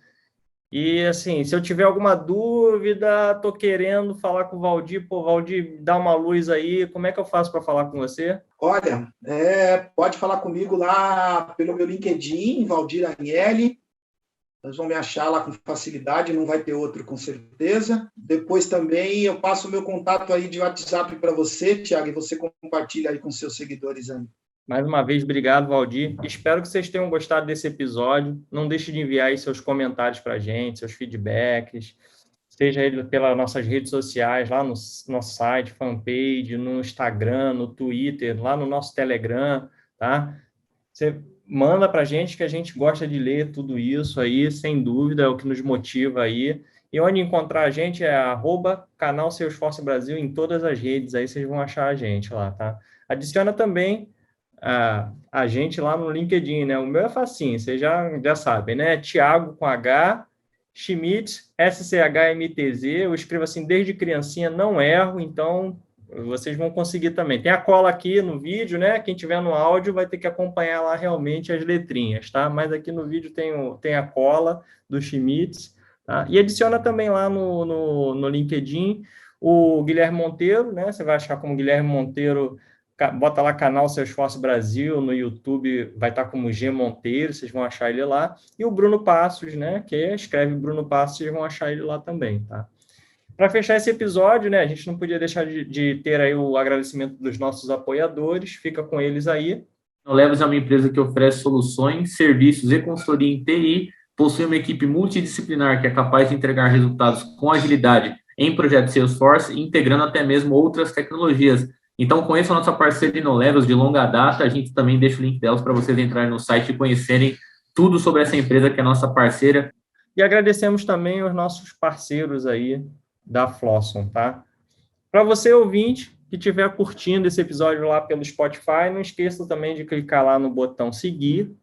E, assim, se eu tiver alguma dúvida, estou querendo falar com o Valdir. Pô, Valdir, dá uma luz aí, como é que eu faço para falar com você? Olha, pode falar comigo lá pelo meu LinkedIn, Valdir Agnelli. Nós vamos me achar lá com facilidade, não vai ter outro com certeza. Depois também eu passo o meu contato aí de WhatsApp para você, Thiago, e você compartilha aí com seus seguidores aí. Mais uma vez, obrigado, Valdir. Espero que vocês tenham gostado desse episódio. Não deixe de enviar aí seus comentários para a gente, seus feedbacks, seja ele pelas nossas redes sociais, lá no nosso site, fanpage, no Instagram, no Twitter, lá no nosso Telegram, tá? Você manda para a gente, que a gente gosta de ler tudo isso aí, sem dúvida, é o que nos motiva aí. E onde encontrar a gente é @canal Salesforce Brasil em todas as redes, aí vocês vão achar a gente lá, tá? Adiciona também a gente lá no LinkedIn, né? O meu é facinho, vocês já sabem, né? Thiago com H, Schmitz, SCHMTZ, eu escrevo assim desde criancinha, não erro, então vocês vão conseguir também. Tem a cola aqui no vídeo, né? Quem tiver no áudio vai ter que acompanhar lá realmente as letrinhas, tá? Mas aqui no vídeo tem a cola do Schmitz, tá? E adiciona também lá no LinkedIn o Guilherme Monteiro, né? Você vai achar como Guilherme Monteiro, bota lá canal Salesforce Brasil, no YouTube vai estar como G Monteiro, vocês vão achar ele lá. E o Bruno Passos, né? Que escreve Bruno Passos, vocês vão achar ele lá também, tá? Para fechar esse episódio, né, a gente não podia deixar de ter aí o agradecimento dos nossos apoiadores, fica com eles aí. A Inolevos é uma empresa que oferece soluções, serviços e consultoria em TI, possui uma equipe multidisciplinar que é capaz de entregar resultados com agilidade em projetos Salesforce, integrando até mesmo outras tecnologias. Então, conheça a nossa parceira Inolevos de longa data, a gente também deixa o link delas para vocês entrarem no site e conhecerem tudo sobre essa empresa que é nossa parceira. E agradecemos também os nossos parceiros aí da Flosson, tá? Para você, ouvinte, que estiver curtindo esse episódio lá pelo Spotify, não esqueça também de clicar lá no botão seguir.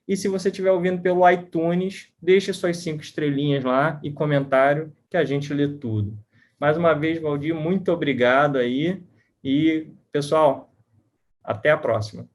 E se você estiver ouvindo pelo iTunes, deixe suas 5 estrelinhas lá e comentário, que a gente lê tudo. Mais uma vez, Valdir, muito obrigado aí. E, pessoal, até a próxima.